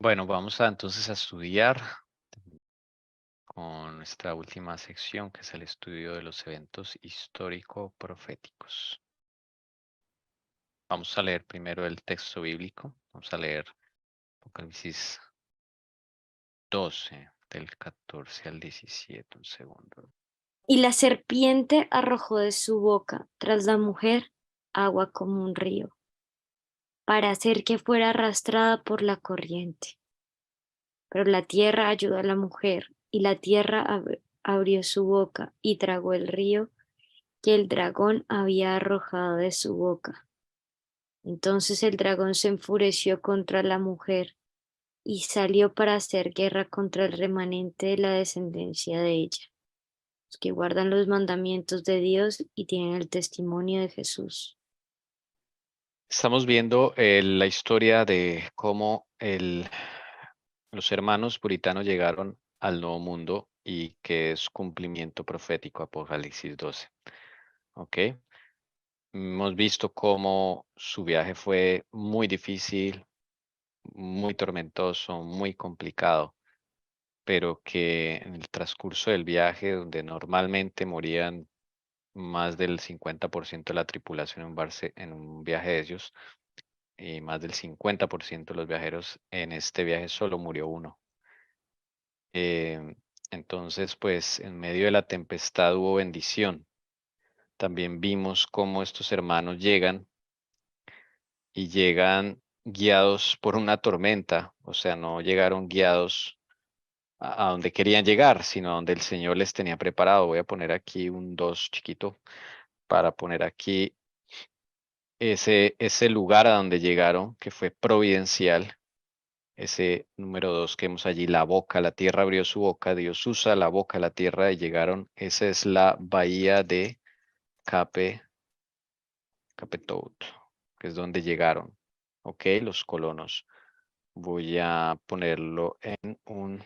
Bueno, vamos a entonces a estudiar con nuestra última sección, que es el estudio de los eventos histórico-proféticos. Vamos a leer primero el texto bíblico. Vamos a leer Apocalipsis 12, del 14 al 17, un segundo. Y la serpiente arrojó de su boca tras la mujer agua como un río, para hacer que fuera arrastrada por la corriente. Pero la tierra ayudó a la mujer, y la tierra abrió su boca y tragó el río que el dragón había arrojado de su boca. Entonces el dragón se enfureció contra la mujer y salió para hacer guerra contra el remanente de la descendencia de ella, los que guardan los mandamientos de Dios y tienen el testimonio de Jesús. Estamos viendo la historia de cómo los hermanos puritanos llegaron al Nuevo Mundo y que es cumplimiento profético, Apocalipsis 12. ¿Ok? Hemos visto cómo su viaje fue muy difícil, muy tormentoso, muy complicado, pero que en el transcurso del viaje, donde normalmente morían más del 50% de la tripulación en un viaje de ellos, y más del 50% de los viajeros, en este viaje solo murió uno. Entonces, pues en medio de la tempestad hubo bendición. También vimos cómo estos hermanos llegan y llegan guiados por una tormenta, o sea, no llegaron guiados a donde querían llegar, sino a donde el Señor les tenía preparado. Voy a poner aquí un 2 chiquito para poner aquí ese lugar a donde llegaron, que fue providencial. Ese número 2 que vemos allí, la boca, la tierra abrió su boca, Dios usa la boca, la tierra y llegaron. Esa es la bahía de Cape, Capetout, que es donde llegaron, ok, los colonos. Voy a ponerlo en un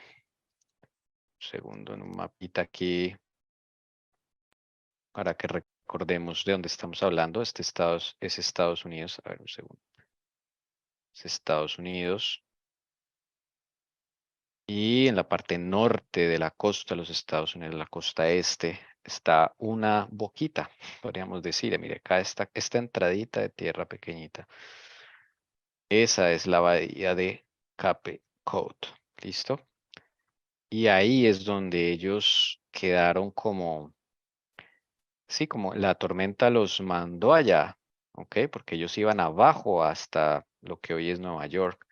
segundo, en un mapita aquí para que recordemos de dónde estamos hablando. Es Estados Unidos. A ver, un segundo. Es Estados Unidos. Y en la parte norte de la costa de los Estados Unidos, la costa este, está una boquita, podríamos decir. Mire, acá está esta entradita de tierra pequeñita. Esa es la bahía de Cape Cod. ¿Listo? Y ahí es donde ellos quedaron como, sí, como la tormenta los mandó allá, ¿ok? Porque ellos iban abajo hasta lo que hoy es Nueva York,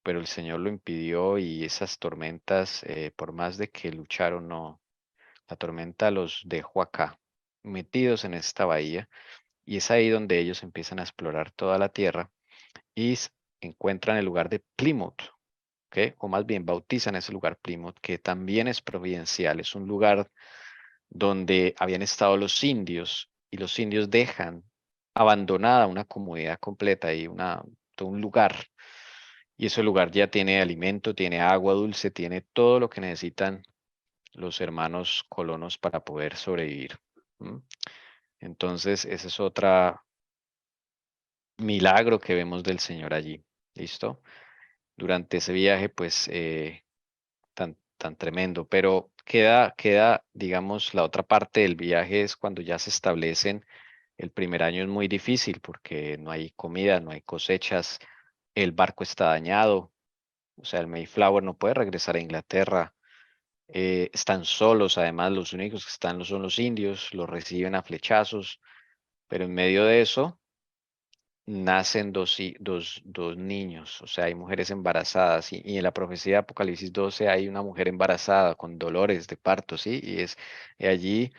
pero el Señor lo impidió y esas tormentas, por más de que lucharon, no, la tormenta los dejó acá, metidos en esta bahía, y es ahí donde ellos empiezan a explorar toda la tierra y encuentran el lugar de Plymouth, ¿ok? O más bien bautizan ese lugar Plymouth, que también es providencial, es un lugar donde habían estado los indios y los indios dejan abandonada una comunidad completa y todo un lugar. Y ese lugar ya tiene alimento, tiene agua dulce, tiene todo lo que necesitan los hermanos colonos para poder sobrevivir. ¿M? Entonces, ese es otro milagro que vemos del Señor allí. ¿Listo? Durante ese viaje, pues, tan tremendo. Pero digamos, la otra parte del viaje es cuando ya se establecen. El primer año es muy difícil porque no hay comida, no hay cosechas, el barco está dañado, o sea, el Mayflower no puede regresar a Inglaterra. Están solos, además los únicos que están son los indios, los reciben a flechazos, pero en medio de eso nacen dos niños, o sea, hay mujeres embarazadas y en la profecía de Apocalipsis 12 hay una mujer embarazada con dolores de parto, ¿sí? Y allí,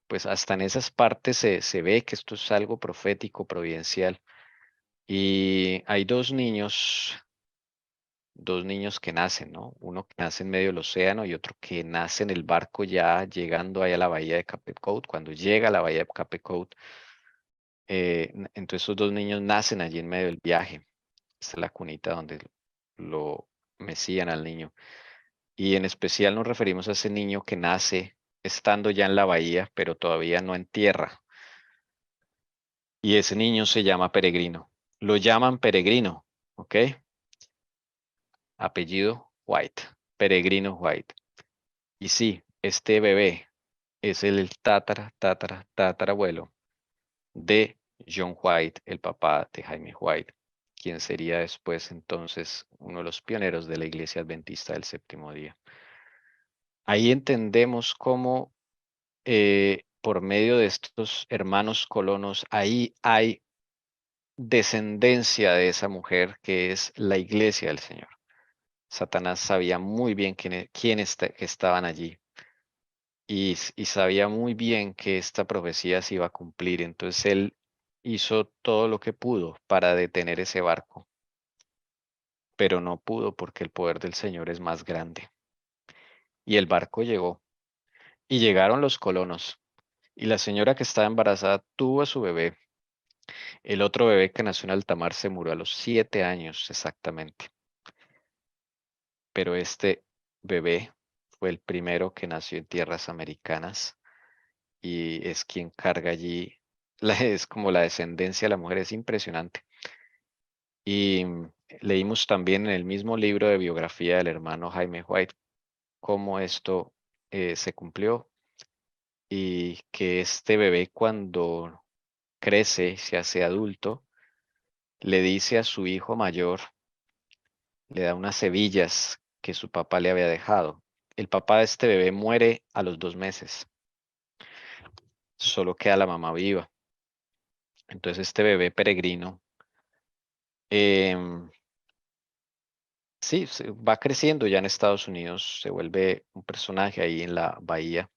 pues hasta en esas partes se ve que esto es algo profético, providencial. Y hay dos niños que nacen, ¿no? Uno que nace en medio del océano y otro que nace en el barco ya llegando ahí a la bahía de Cape Cod. Cuando llega a la bahía de Cape Cod, entonces esos dos niños nacen allí en medio del viaje. Esta es la cunita donde lo mecían al niño. Y en especial nos referimos a ese niño que nace estando ya en la bahía, pero todavía no en tierra. Y ese niño se llama Peregrino. Lo llaman Peregrino, ¿ok? apellido White, Peregrino White. Y sí, este bebé es el tatarabuelo de John White, el papá de Jaime White, quien sería después entonces uno de los pioneros de la Iglesia Adventista del Séptimo Día. Ahí entendemos cómo por medio de estos hermanos colonos, ahí hay descendencia de esa mujer que es la Iglesia del Señor. Satanás sabía muy bien quiénes estaban allí y sabía muy bien que esta profecía se iba a cumplir. Entonces él hizo todo lo que pudo para detener ese barco, pero no pudo porque el poder del Señor es más grande. Y el barco llegó y llegaron los colonos y la señora que estaba embarazada tuvo a su bebé. El otro bebé que nació en alta mar se murió a los 7 años exactamente, pero este bebé fue el primero que nació en tierras americanas y es quien carga allí, es como la descendencia de la mujer, es impresionante. Y leímos también en el mismo libro de biografía del hermano Jaime White cómo esto se cumplió y que este bebé cuando crece, se hace adulto, le dice a su hijo mayor, le da unas hebillas que su papá le había dejado. El papá de este bebé muere a los 2 meses, solo queda la mamá viva. Entonces este bebé peregrino, em, sí, va creciendo ya en Estados Unidos, se vuelve un personaje ahí en la bahía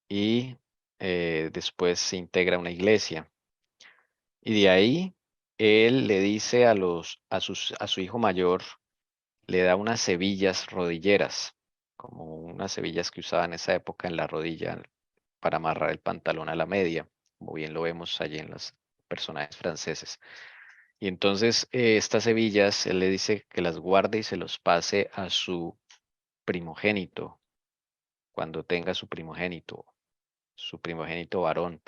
y después se integra a una iglesia. Y de ahí él le dice a su hijo mayor, le da unas hebillas rodilleras, como unas hebillas que usaban en esa época en la rodilla para amarrar el pantalón a la media, como bien lo vemos allí en los personajes franceses. Y entonces estas hebillas, él le dice que las guarde y se los pase a su primogénito, cuando tenga su primogénito varón.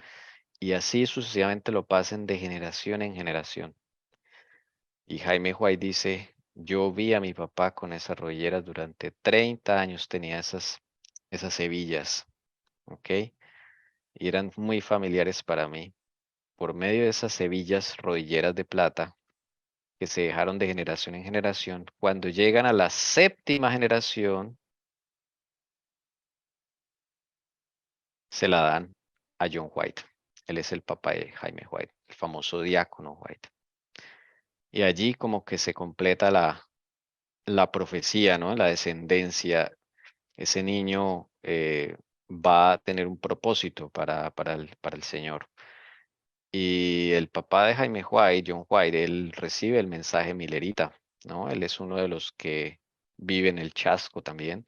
Y así sucesivamente lo pasen de generación en generación. Y Jaime White dice, yo vi a mi papá con esas rodilleras durante 30 años, tenía esas hebillas, ¿ok? Y eran muy familiares para mí. Por medio de esas hebillas rodilleras de plata que se dejaron de generación en generación, cuando llegan a la séptima generación, se la dan a John White. Él es el papá de Jaime White, el famoso diácono White. Y allí como que se completa la profecía, ¿no? La descendencia. Ese niño va a tener un propósito para el Señor. Y el papá de Jaime White, John White, él recibe el mensaje milerita, ¿no? Él es uno de los que vive en el chasco también,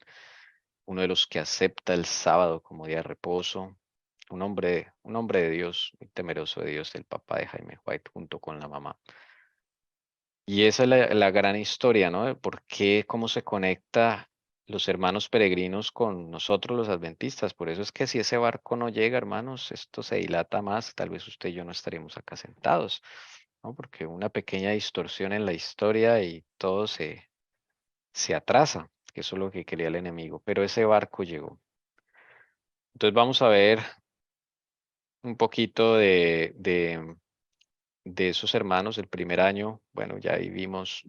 uno de los que acepta el sábado como día de reposo, un hombre de Dios, muy temeroso de Dios, el papá de Jaime White, junto con la mamá. Y esa es la gran historia, ¿no? De por qué, cómo se conecta los hermanos peregrinos con nosotros los adventistas. Por eso es que si ese barco no llega, hermanos, esto se dilata más. Tal vez usted y yo no estaremos acá sentados, ¿no? Porque una pequeña distorsión en la historia y todo se atrasa, que eso es lo que quería el enemigo. Pero ese barco llegó. Entonces vamos a ver un poquito de esos hermanos, el primer año, bueno, ya vimos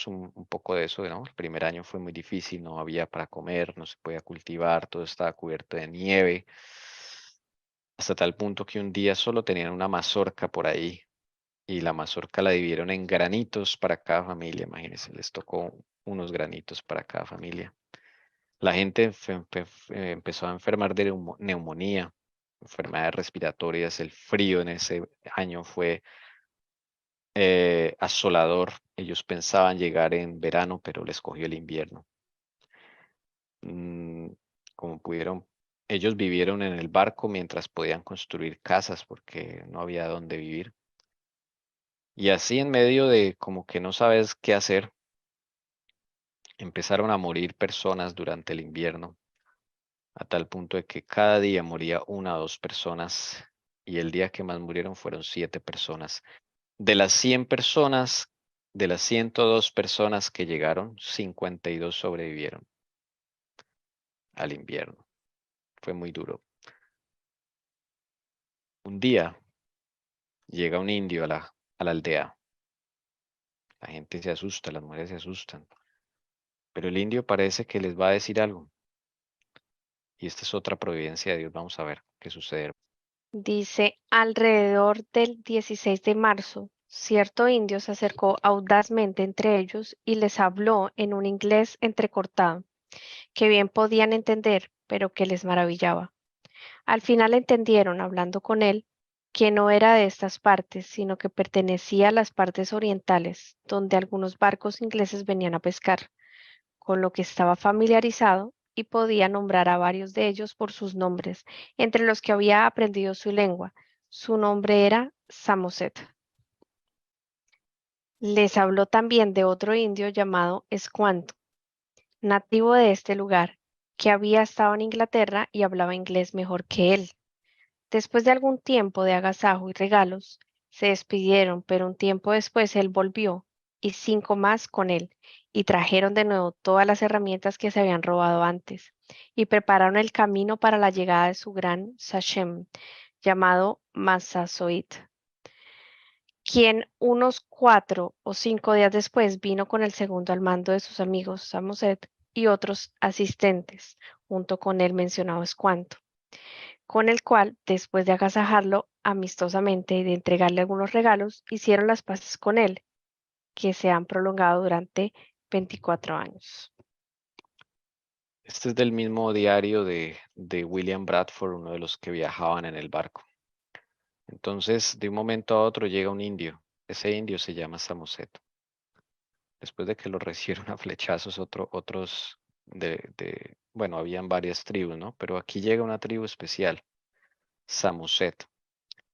un poco de eso, ¿no? El primer año fue muy difícil, no había para comer, no se podía cultivar, todo estaba cubierto de nieve, hasta tal punto que un día solo tenían una mazorca por ahí y la mazorca la dividieron en granitos para cada familia, imagínense, les tocó unos granitos para cada familia. La gente empezó a enfermar de neumonía, enfermedades respiratorias, el frío en ese año fue asolador. Ellos pensaban llegar en verano, pero les cogió el invierno. Mm, como pudieron, ellos vivieron en el barco mientras podían construir casas porque no había dónde vivir. Y así en medio de como que no sabes qué hacer, empezaron a morir personas durante el invierno, a tal punto de que cada día moría una o dos personas y el día que más murieron fueron 7 personas. De las 100 personas De las 102 personas que llegaron, 52 sobrevivieron al invierno. Fue muy duro. Un día llega un indio a la aldea. La gente se asusta, las mujeres se asustan. Pero el indio parece que les va a decir algo. Y esta es otra providencia de Dios. Vamos a ver qué sucede. Dice, alrededor del 16 de marzo, cierto indio se acercó audazmente entre ellos y les habló en un inglés entrecortado, que bien podían entender, pero que les maravillaba. Al final entendieron, hablando con él, que no era de estas partes, sino que pertenecía a las partes orientales, donde algunos barcos ingleses venían a pescar, con lo que estaba familiarizado y podía nombrar a varios de ellos por sus nombres, entre los que había aprendido su lengua. Su nombre era Samoset. Les habló también de otro indio llamado Escuanto, nativo de este lugar, que había estado en Inglaterra y hablaba inglés mejor que él. Después de algún tiempo de agasajo y regalos, se despidieron, pero un tiempo después él volvió, y 5 más con él, y trajeron de nuevo todas las herramientas que se habían robado antes, y prepararon el camino para la llegada de su gran Sachem, llamado Massasoit, quien unos 4 o 5 días después vino con el segundo al mando de sus amigos Samoset y otros asistentes, junto con el mencionado Escuanto, con el cual, después de agasajarlo amistosamente y de entregarle algunos regalos, hicieron las paces con él, que se han prolongado durante 24 años. Este es del mismo diario de William Bradford, uno de los que viajaban en el barco. Entonces, de un momento a otro llega un indio. Ese indio se llama Samoset. Después de que lo recibieron a flechazos otros bueno, habían varias tribus, ¿no? Pero aquí llega una tribu especial, Samoset.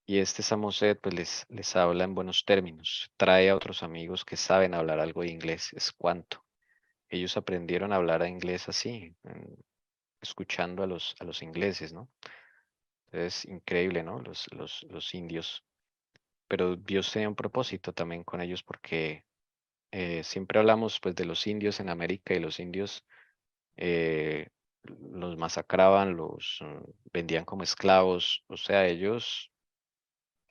Y este Samoset pues les habla en buenos términos. Trae a otros amigos que saben hablar algo de inglés. Es cuanto. Ellos aprendieron a hablar inglés así, escuchando a los ingleses, ¿no? Es increíble, ¿no? Los indios. Pero Dios tenía un propósito también con ellos porque siempre hablamos pues de los indios en América y los indios eh, los masacraban, los vendían como esclavos. O sea,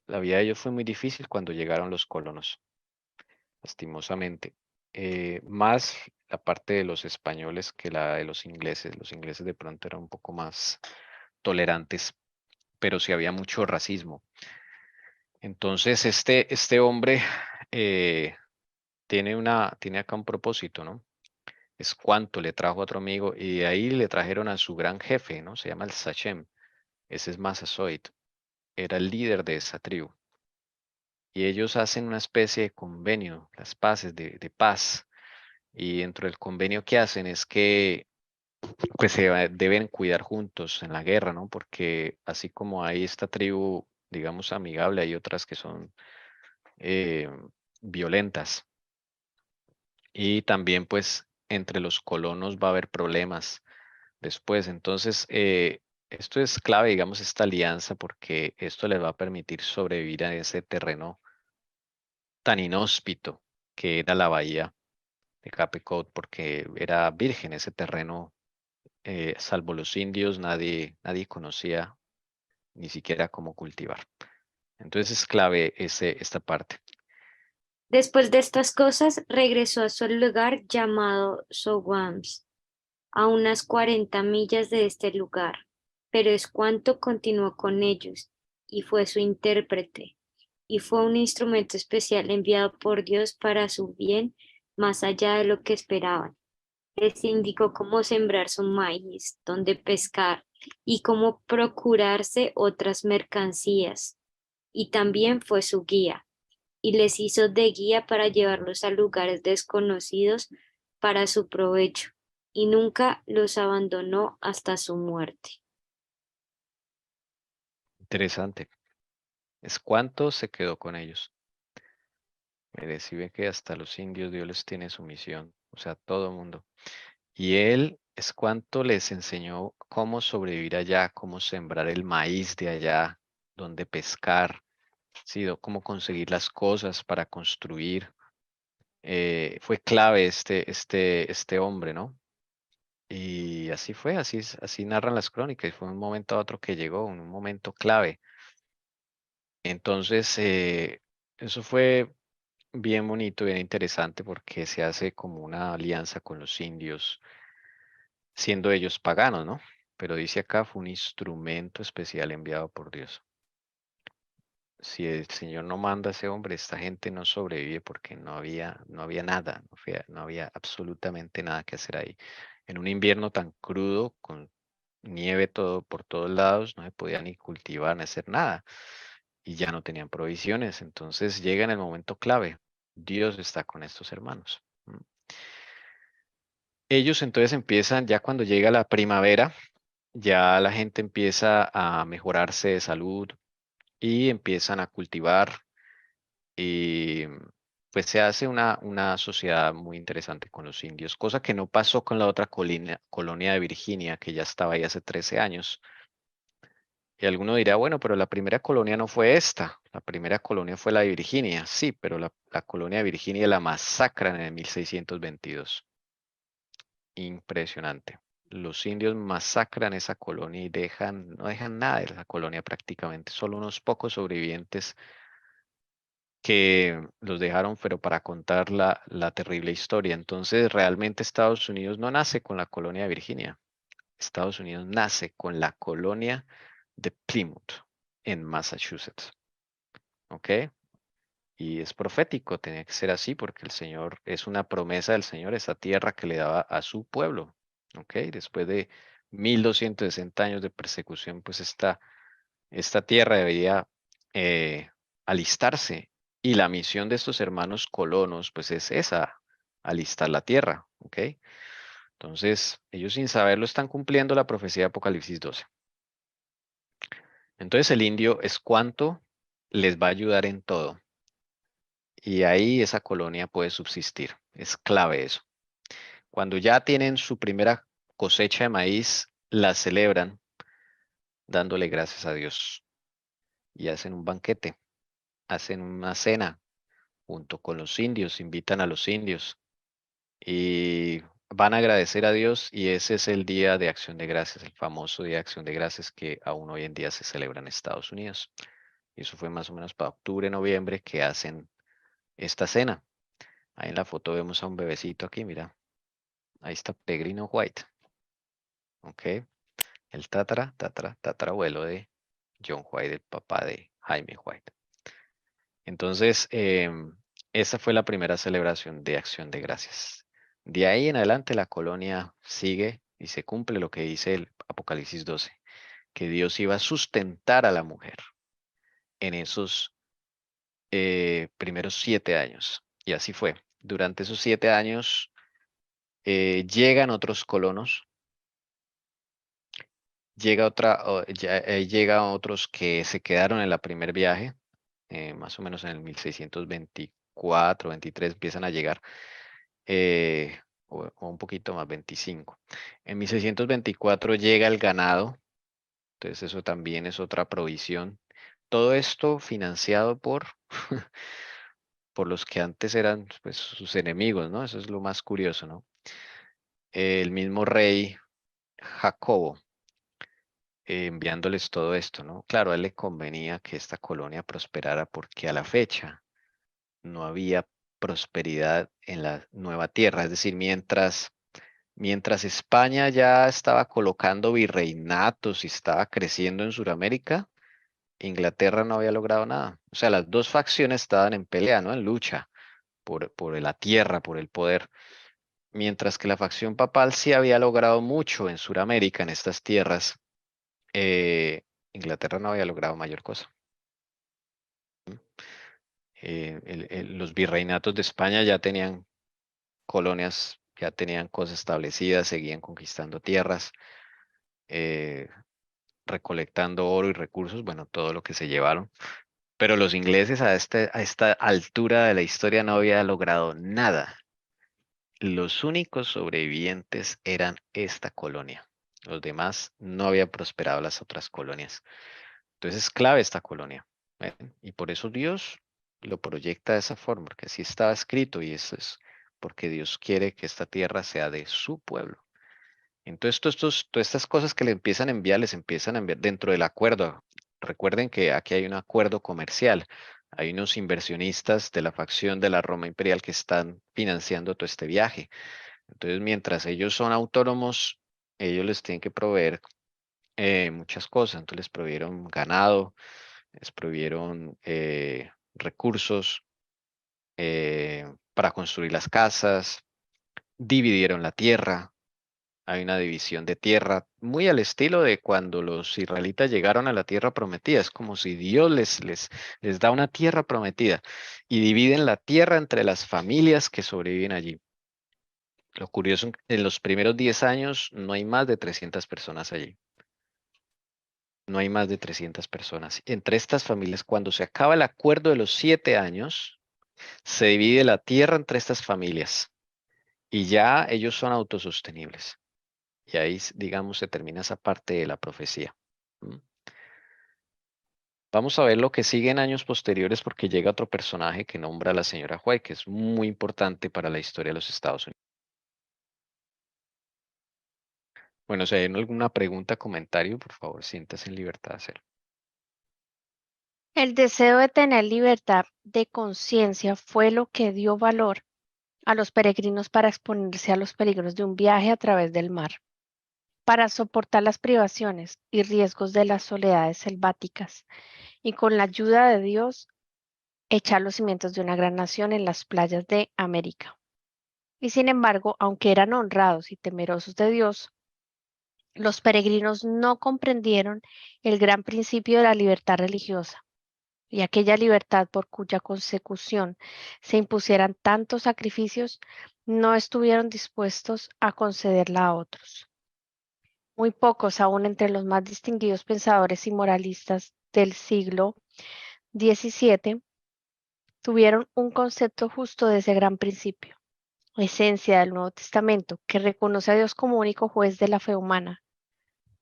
la vida de ellos fue muy difícil cuando llegaron los colonos, lastimosamente. Más la parte de los españoles que la de los ingleses. Los ingleses de pronto eran un poco más tolerantes, pero sí había mucho racismo. Entonces, este hombre eh, tiene acá un propósito, ¿no? Es cuanto le trajo a otro amigo y de ahí le trajeron a su gran jefe, ¿no? Se llama el Sachem. Ese es Massasoit. Era el líder de esa tribu. Y ellos hacen una especie de convenio, las paces de paz. Y dentro del convenio que hacen es que pues deben cuidar juntos en la guerra, ¿no? Porque así como hay esta tribu, digamos, amigable, hay otras que son eh, violentas. Y también pues entre los colonos va a haber problemas después. Entonces, esto es clave, digamos, esta alianza porque esto les va a permitir sobrevivir a ese terreno tan inhóspito que era la bahía de Cape Cod porque era virgen ese terreno, salvo los indios, nadie conocía ni siquiera cómo cultivar. Entonces es clave esta parte. Después de estas cosas, regresó a su lugar llamado Sowams, a unas 40 millas de este lugar, pero Escuanto continuó con ellos y fue su intérprete, y fue un instrumento especial enviado por Dios para su bien más allá de lo que esperaban. Les indicó cómo sembrar su maíz, dónde pescar y cómo procurarse otras mercancías, y también fue su guía y les hizo de guía para llevarlos a lugares desconocidos para su provecho, y nunca los abandonó hasta su muerte. Interesante. Es cuánto se quedó con ellos. Mire, si ve que hasta los indios Dios les tiene su misión, o sea, todo el mundo. Y él es cuánto les enseñó cómo sobrevivir allá, cómo sembrar el maíz de allá, dónde pescar, sí, cómo conseguir las cosas para construir. fue clave este hombre, ¿no? Y así fue, así narran las crónicas. Y fue un momento a otro que llegó, un momento clave. Entonces, eso fue bien bonito, bien interesante porque se hace como una alianza con los indios, siendo ellos paganos, ¿no? Pero dice acá, fue un instrumento especial enviado por Dios. Si el Señor no manda a ese hombre, esta gente no sobrevive porque no había nada, no había absolutamente nada que hacer ahí. En un invierno tan crudo, con nieve todo por todos lados, no se podía ni cultivar ni hacer nada y ya no tenían provisiones. Entonces llega en el momento clave. Dios está con estos hermanos. Ellos entonces empiezan, ya cuando llega la primavera, ya la gente empieza a mejorarse de salud y empiezan a cultivar y pues se hace una sociedad muy interesante con los indios, cosa que no pasó con la otra colonia de Virginia, que ya estaba ahí hace 13 años. Y alguno dirá, bueno, pero la primera colonia no fue esta, la primera colonia fue la de Virginia, sí, pero la colonia de Virginia la masacran en el 1622. Impresionante. Los indios masacran esa colonia y no dejan nada de esa colonia prácticamente, solo unos pocos sobrevivientes que los dejaron, pero para contar la terrible historia. Entonces, realmente Estados Unidos no nace con la colonia de Virginia. Estados Unidos nace con la colonia de Plymouth en Massachusetts. ¿Ok? Y es profético, tenía que ser así porque el Señor, es una promesa del Señor, esa tierra que le daba a su pueblo. ¿Ok? Después de 1260 años de persecución, pues esta tierra debería alistarse. Y la misión de estos hermanos colonos, pues es esa, alistar la tierra. ¿Ok? Entonces, ellos sin saberlo están cumpliendo la profecía de Apocalipsis 12. Entonces, el indio es cuánto les va a ayudar en todo. Y ahí esa colonia puede subsistir. Es clave eso. Cuando ya tienen su primera cosecha de maíz, la celebran dándole gracias a Dios y hacen un banquete, hacen una cena junto con los indios, invitan a los indios y van a agradecer a Dios y ese es el Día de Acción de Gracias, el famoso Día de Acción de Gracias que aún hoy en día se celebra en Estados Unidos. Y eso fue más o menos para octubre, noviembre que hacen esta cena. Ahí en la foto vemos a un bebecito aquí, mira. Ahí está Peregrino White. ¿Ok? El tatarabuelo de John White, el papá de Jaime White. Entonces, esa fue la primera celebración de Acción de Gracias. De ahí en adelante la colonia sigue y se cumple lo que dice el Apocalipsis 12, que Dios iba a sustentar a la mujer en esos primeros 7 años. Y así fue. Durante esos 7 años llegan otros colonos, llega otros que se quedaron en la primer viaje, más o menos en el 1624, 23 empiezan a llegar, o un poquito más, 25. En 1624 llega el ganado, entonces eso también es otra provisión. Todo esto financiado por los que antes eran pues, sus enemigos, ¿no? Eso es lo más curioso, ¿no? El mismo rey Jacobo, enviándoles todo esto, ¿no? Claro, a él le convenía que esta colonia prosperara porque a la fecha no había prosperidad en la nueva tierra, es decir, mientras España ya estaba colocando virreinatos y estaba creciendo en Sudamérica, Inglaterra no había logrado nada. O sea, las dos facciones estaban en pelea, ¿no? En lucha por la tierra, por el poder. Mientras que la facción papal sí había logrado mucho en Sudamérica, en estas tierras, Inglaterra no había logrado mayor cosa. Los virreinatos de España ya tenían colonias, ya tenían cosas establecidas, seguían conquistando tierras, eh, recolectando oro y recursos, bueno, todo lo que se llevaron. Pero los ingleses a esta altura de la historia no habían logrado nada. Los únicos sobrevivientes eran esta colonia. Los demás no habían prosperado las otras colonias. Entonces es clave esta colonia. ¿Ven? Y por eso Dios lo proyecta de esa forma, porque así estaba escrito y eso es porque Dios quiere que esta tierra sea de su pueblo. Entonces, todas estas cosas que le empiezan a enviar, les empiezan a enviar dentro del acuerdo. Recuerden que aquí hay un acuerdo comercial. Hay unos inversionistas de la facción de la Roma imperial que están financiando todo este viaje. Entonces, mientras ellos son autónomos, ellos les tienen que proveer muchas cosas. Entonces, les proveyeron ganado, les proveyeron recursos para construir las casas, dividieron la tierra. Hay una división de tierra muy al estilo de cuando los israelitas llegaron a la tierra prometida. Es como si Dios les da una tierra prometida y dividen la tierra entre las familias que sobreviven allí. Lo curioso, en los primeros 10 años no hay más de 300 personas allí. No hay más de 300 personas. Entre estas familias, cuando se acaba el acuerdo de los 7 años, se divide la tierra entre estas familias y ya ellos son autosostenibles. Y ahí, digamos, se termina esa parte de la profecía. ¿Mm? Vamos a ver lo que sigue en años posteriores porque llega otro personaje que nombra a la señora White, que es muy importante para la historia de los Estados Unidos. Bueno, si hay alguna pregunta, comentario, por favor, siéntase en libertad de hacerlo. El deseo de tener libertad de conciencia fue lo que dio valor a los peregrinos para exponerse a los peligros de un viaje a través del mar, para soportar las privaciones y riesgos de las soledades selváticas y con la ayuda de Dios echar los cimientos de una gran nación en las playas de América. Y sin embargo, aunque eran honrados y temerosos de Dios, los peregrinos no comprendieron el gran principio de la libertad religiosa y aquella libertad por cuya consecución se impusieran tantos sacrificios, no estuvieron dispuestos a concederla a otros. Muy pocos, aún entre los más distinguidos pensadores y moralistas del siglo XVII, tuvieron un concepto justo de ese gran principio, esencia del Nuevo Testamento, que reconoce a Dios como único juez de la fe humana.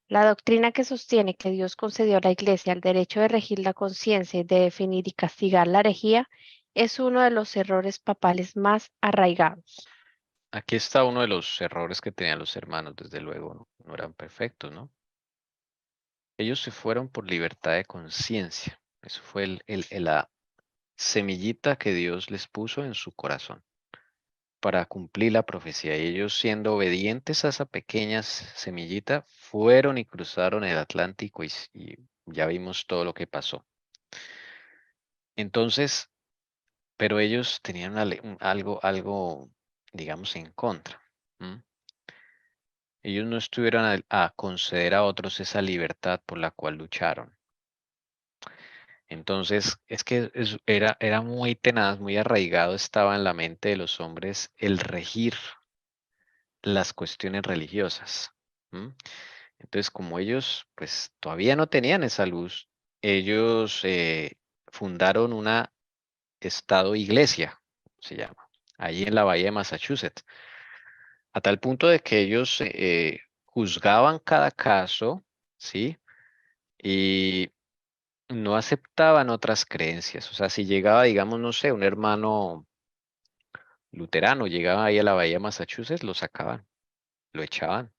La doctrina que sostiene que Dios concedió a la Iglesia el derecho de regir la conciencia y de definir y castigar la herejía es uno de los errores papales más arraigados. Aquí está uno de los errores que tenían los hermanos, desde luego, no eran perfectos, ¿no? Ellos se fueron por libertad de conciencia. Eso fue la semillita que Dios les puso en su corazón para cumplir la profecía. Y ellos, siendo obedientes a esa pequeña semillita, fueron y cruzaron el Atlántico y ya vimos todo lo que pasó. Entonces, pero ellos tenían algo, digamos, en contra. ¿M? Ellos no estuvieron a conceder a otros esa libertad por la cual lucharon. Entonces, es que era muy tenaz, muy arraigado, estaba en la mente de los hombres el regir las cuestiones religiosas. ¿M? Entonces, como ellos pues todavía no tenían esa luz, ellos fundaron una estado iglesia, se llama, ahí en la bahía de Massachusetts, a tal punto de que ellos juzgaban cada caso, ¿sí? Y no aceptaban otras creencias. O sea, si llegaba, digamos, no sé, un hermano luterano, llegaba ahí a la bahía de Massachusetts, lo sacaban, lo echaban,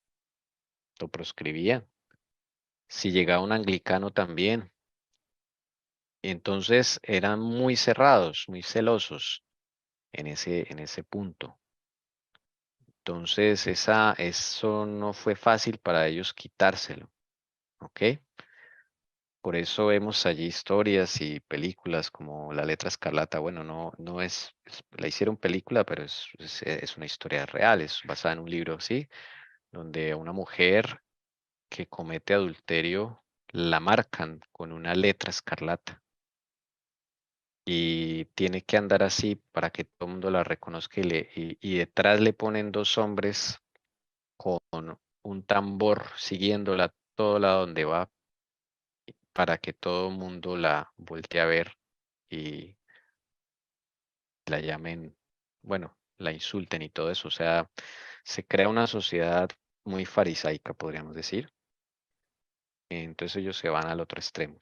lo proscribían. Si llegaba un anglicano también. Entonces eran muy cerrados, muy celosos en ese punto. Entonces eso no fue fácil para ellos quitárselo, ¿ok? Por eso vemos allí historias y películas como La Letra Escarlata. Bueno, no la hicieron película, pero es una historia real, es basada en un libro, ¿sí? Donde una mujer que comete adulterio la marcan con una letra escarlata y tiene que andar así para que todo el mundo la reconozca y detrás le ponen dos hombres con un tambor siguiéndola a todo lado donde va para que todo el mundo la voltee a ver y la llamen, bueno, la insulten y todo eso. O sea, se crea una sociedad muy farisaica, podríamos decir. Entonces ellos se van al otro extremo.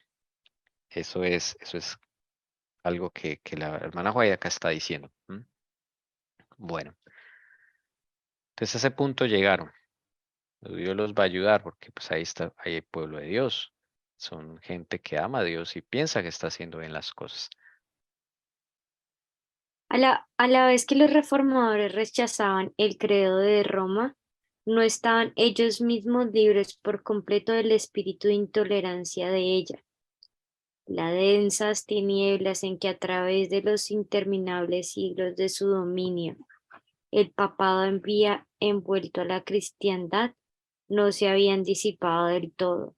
Eso es algo que la hermana Juay acá está diciendo. Bueno, entonces a ese punto llegaron. Dios los va a ayudar porque pues ahí está, ahí hay pueblo de Dios. Son gente que ama a Dios y piensa que está haciendo bien las cosas. A la vez que los reformadores rechazaban el credo de Roma, no estaban ellos mismos libres por completo del espíritu de intolerancia de ella. Las densas tinieblas en que a través de los interminables siglos de su dominio el papado había envuelto a la cristiandad no se habían disipado del todo.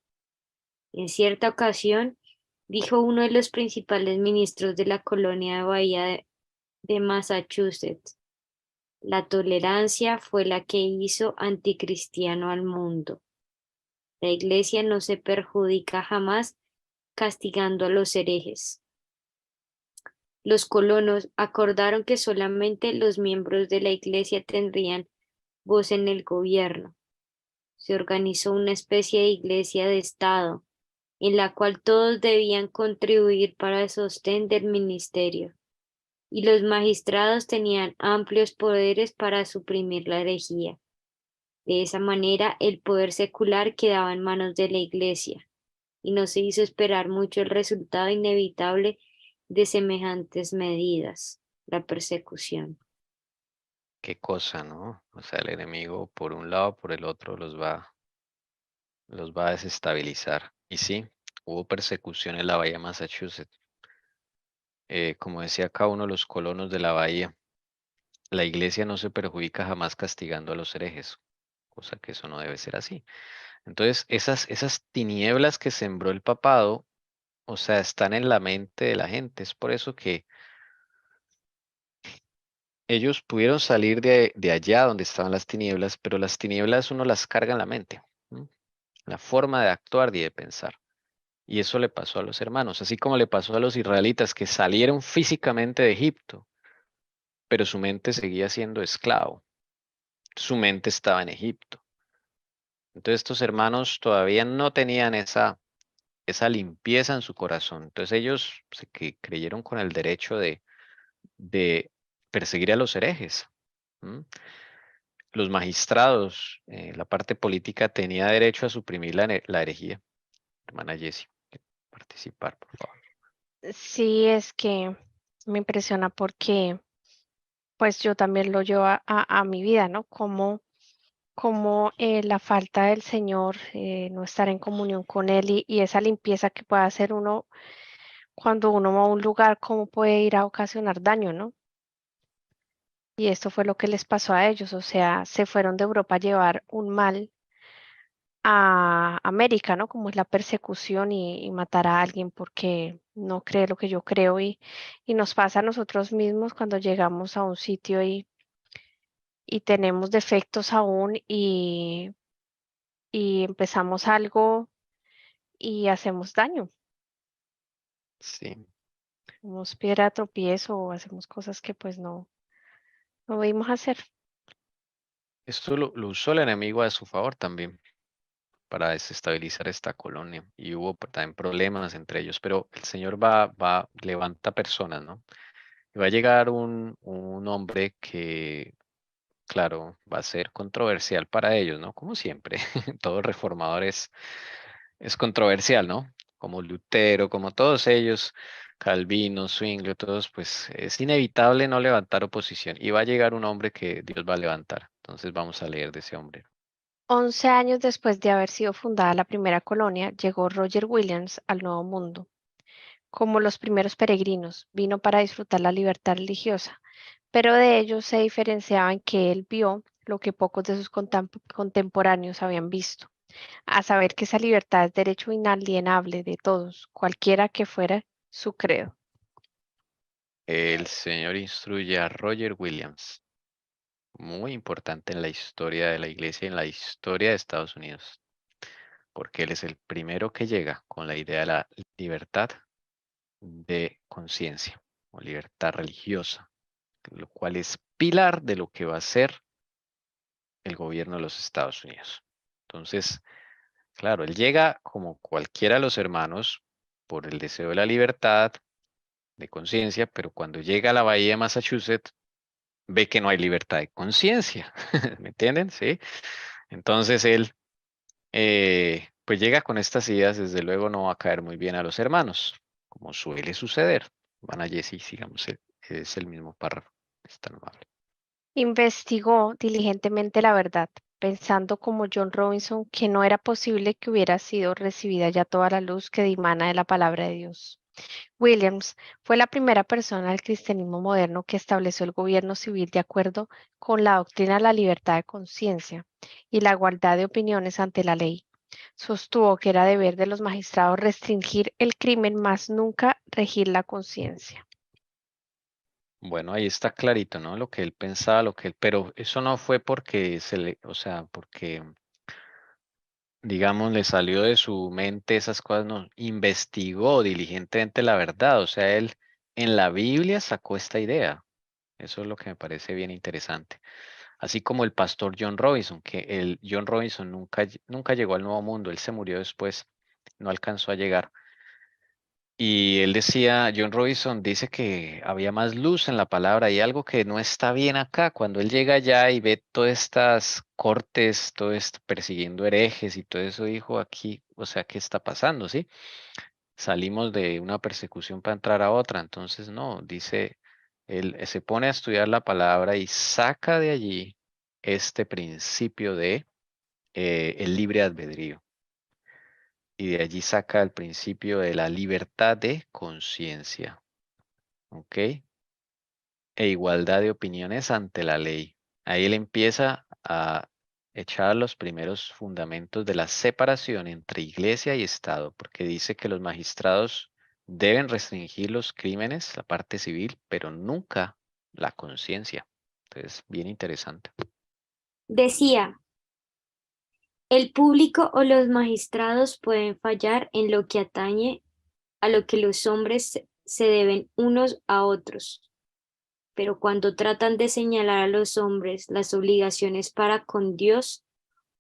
En cierta ocasión, dijo uno de los principales ministros de la colonia de Bahía de Massachusetts, la tolerancia fue la que hizo anticristiano al mundo. La Iglesia no se perjudica jamás castigando a los herejes. Los colonos acordaron que solamente los miembros de la Iglesia tendrían voz en el gobierno. Se organizó una especie de iglesia de Estado, en la cual todos debían contribuir para el sostén del ministerio, y los magistrados tenían amplios poderes para suprimir la herejía. De esa manera, el poder secular quedaba en manos de la Iglesia, y no se hizo esperar mucho el resultado inevitable de semejantes medidas, la persecución. Qué cosa, ¿no? O sea, el enemigo por un lado, por el otro los va a desestabilizar. Y sí, hubo persecución en la bahía de Massachusetts. Como decía acá uno de los colonos de la bahía, la iglesia no se perjudica jamás castigando a los herejes, cosa que eso no debe ser así. Entonces, esas tinieblas que sembró el papado, o sea, están en la mente de la gente. Es por eso que ellos pudieron salir de allá donde estaban las tinieblas, pero las tinieblas uno las carga en la mente, ¿no? La forma de actuar y de pensar. Y eso le pasó a los hermanos, así como le pasó a los israelitas que salieron físicamente de Egipto, pero su mente seguía siendo esclavo. Su mente estaba en Egipto. Entonces estos hermanos todavía no tenían esa limpieza en su corazón. Entonces ellos que creyeron con el derecho de perseguir a los herejes. ¿M? Los magistrados, la parte política tenía derecho a suprimir la herejía. Hermana Jessie, participar, por favor. Sí, es que me impresiona porque pues yo también lo llevo a mi vida, ¿no? Como la falta del Señor, no estar en comunión con Él y esa limpieza que puede hacer uno cuando uno va a un lugar, cómo puede ir a ocasionar daño, ¿no? Y esto fue lo que les pasó a ellos, o sea, se fueron de Europa a llevar un mal a América, ¿no? Como es la persecución y matar a alguien porque no cree lo que yo creo y nos pasa a nosotros mismos cuando llegamos a un sitio y tenemos defectos aún y empezamos algo y hacemos daño, Sí. somos piedra de tropiezo o hacemos cosas que pues no debimos hacer. Esto lo usó el enemigo a su favor también para desestabilizar esta colonia. Y hubo también problemas entre ellos, pero el Señor levanta personas, ¿no? Y va a llegar un hombre que, claro, va a ser controversial para ellos, ¿no? Como siempre, todo reformador es controversial, ¿no? Como Lutero, como todos ellos, Calvino, Zwinglio, todos, pues es inevitable no levantar oposición. Y va a llegar un hombre que Dios va a levantar. Entonces vamos a leer de ese hombre. 11 años después de haber sido fundada la primera colonia, llegó Roger Williams al Nuevo Mundo. Como los primeros peregrinos, vino para disfrutar la libertad religiosa, pero de ellos se diferenciaba en que él vio lo que pocos de sus contemporáneos habían visto, a saber que esa libertad es derecho inalienable de todos, cualquiera que fuera su credo. El Señor instruye a Roger Williams, muy importante en la historia de la iglesia y en la historia de Estados Unidos, porque él es el primero que llega con la idea de la libertad de conciencia o libertad religiosa, lo cual es pilar de lo que va a ser el gobierno de los Estados Unidos. Entonces, claro, él llega como cualquiera de los hermanos por el deseo de la libertad, de conciencia, pero cuando llega a la bahía de Massachusetts, ve que no hay libertad de conciencia. ¿Me entienden? Sí. Entonces él, pues llega con estas ideas, desde luego no va a caer muy bien a los hermanos, como suele suceder. Van a Jesse, sigamos, es el mismo párrafo. Es tan amable. Investigó diligentemente la verdad, pensando como John Robinson que no era posible que hubiera sido recibida ya toda la luz que dimana de la palabra de Dios. Williams fue la primera persona del cristianismo moderno que estableció el gobierno civil de acuerdo con la doctrina de la libertad de conciencia y la igualdad de opiniones ante la ley. Sostuvo que era deber de los magistrados restringir el crimen, mas nunca regir la conciencia. Bueno, ahí está clarito, ¿no? Lo que él pensaba, pero eso no fue porque o sea, porque, digamos, le salió de su mente esas cosas, no, investigó diligentemente la verdad, o sea, él en la Biblia sacó esta idea. Eso es lo que me parece bien interesante. Así como el pastor John Robinson, que el John Robinson nunca llegó al Nuevo Mundo, él se murió después, no alcanzó a llegar. Y él decía, John Robinson dice que había más luz en la palabra y algo que no está bien acá. Cuando él llega allá y ve todas estas cortes, todo esto persiguiendo herejes y todo eso, dijo aquí, o sea, ¿qué está pasando? ¿Sí? Salimos de una persecución para entrar a otra. Entonces, no, dice, él se pone a estudiar la palabra y saca de allí este principio de el libre albedrío. Y de allí saca el principio de la libertad de conciencia. ¿Ok? E igualdad de opiniones ante la ley. Ahí él empieza a echar los primeros fundamentos de la separación entre iglesia y Estado, porque dice que los magistrados deben restringir los crímenes, la parte civil, pero nunca la conciencia. Entonces, bien interesante. Decía, el público o los magistrados pueden fallar en lo que atañe a lo que los hombres se deben unos a otros, pero cuando tratan de señalar a los hombres las obligaciones para con Dios,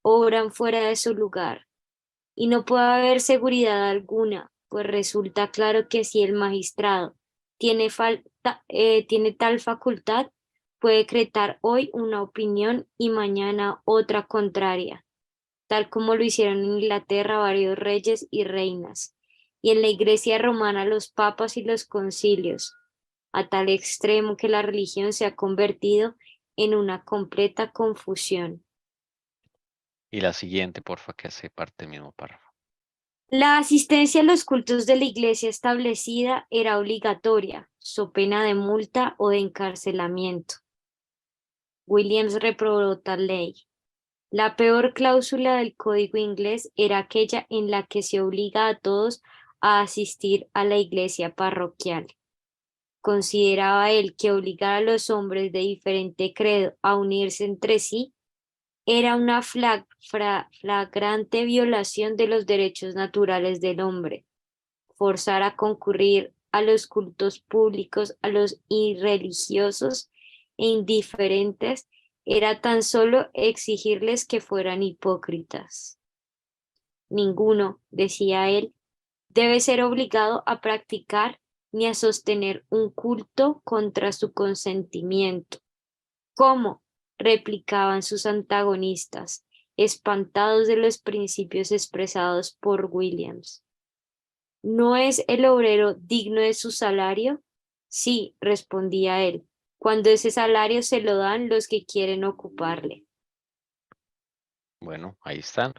obran fuera de su lugar, y no puede haber seguridad alguna, pues resulta claro que si el magistrado tiene tal facultad, puede decretar hoy una opinión y mañana otra contraria, tal como lo hicieron en Inglaterra varios reyes y reinas, y en la Iglesia romana los papas y los concilios, a tal extremo que la religión se ha convertido en una completa confusión. Y la siguiente, porfa, que hace parte del mismo párrafo. La asistencia a los cultos de la iglesia establecida era obligatoria, so pena de multa o de encarcelamiento. Williams reprobó tal ley. La peor cláusula del código inglés era aquella en la que se obliga a todos a asistir a la iglesia parroquial. Consideraba él que obligar a los hombres de diferente credo a unirse entre sí era una flagrante violación de los derechos naturales del hombre. Forzar a concurrir a los cultos públicos a los irreligiosos e indiferentes era tan solo exigirles que fueran hipócritas. Ninguno, decía él, debe ser obligado a practicar ni a sostener un culto contra su consentimiento. ¿Cómo? Replicaban sus antagonistas, espantados de los principios expresados por Williams. ¿No es el obrero digno de su salario? Sí, respondía él, cuando ese salario se lo dan los que quieren ocuparle. Bueno, ahí están.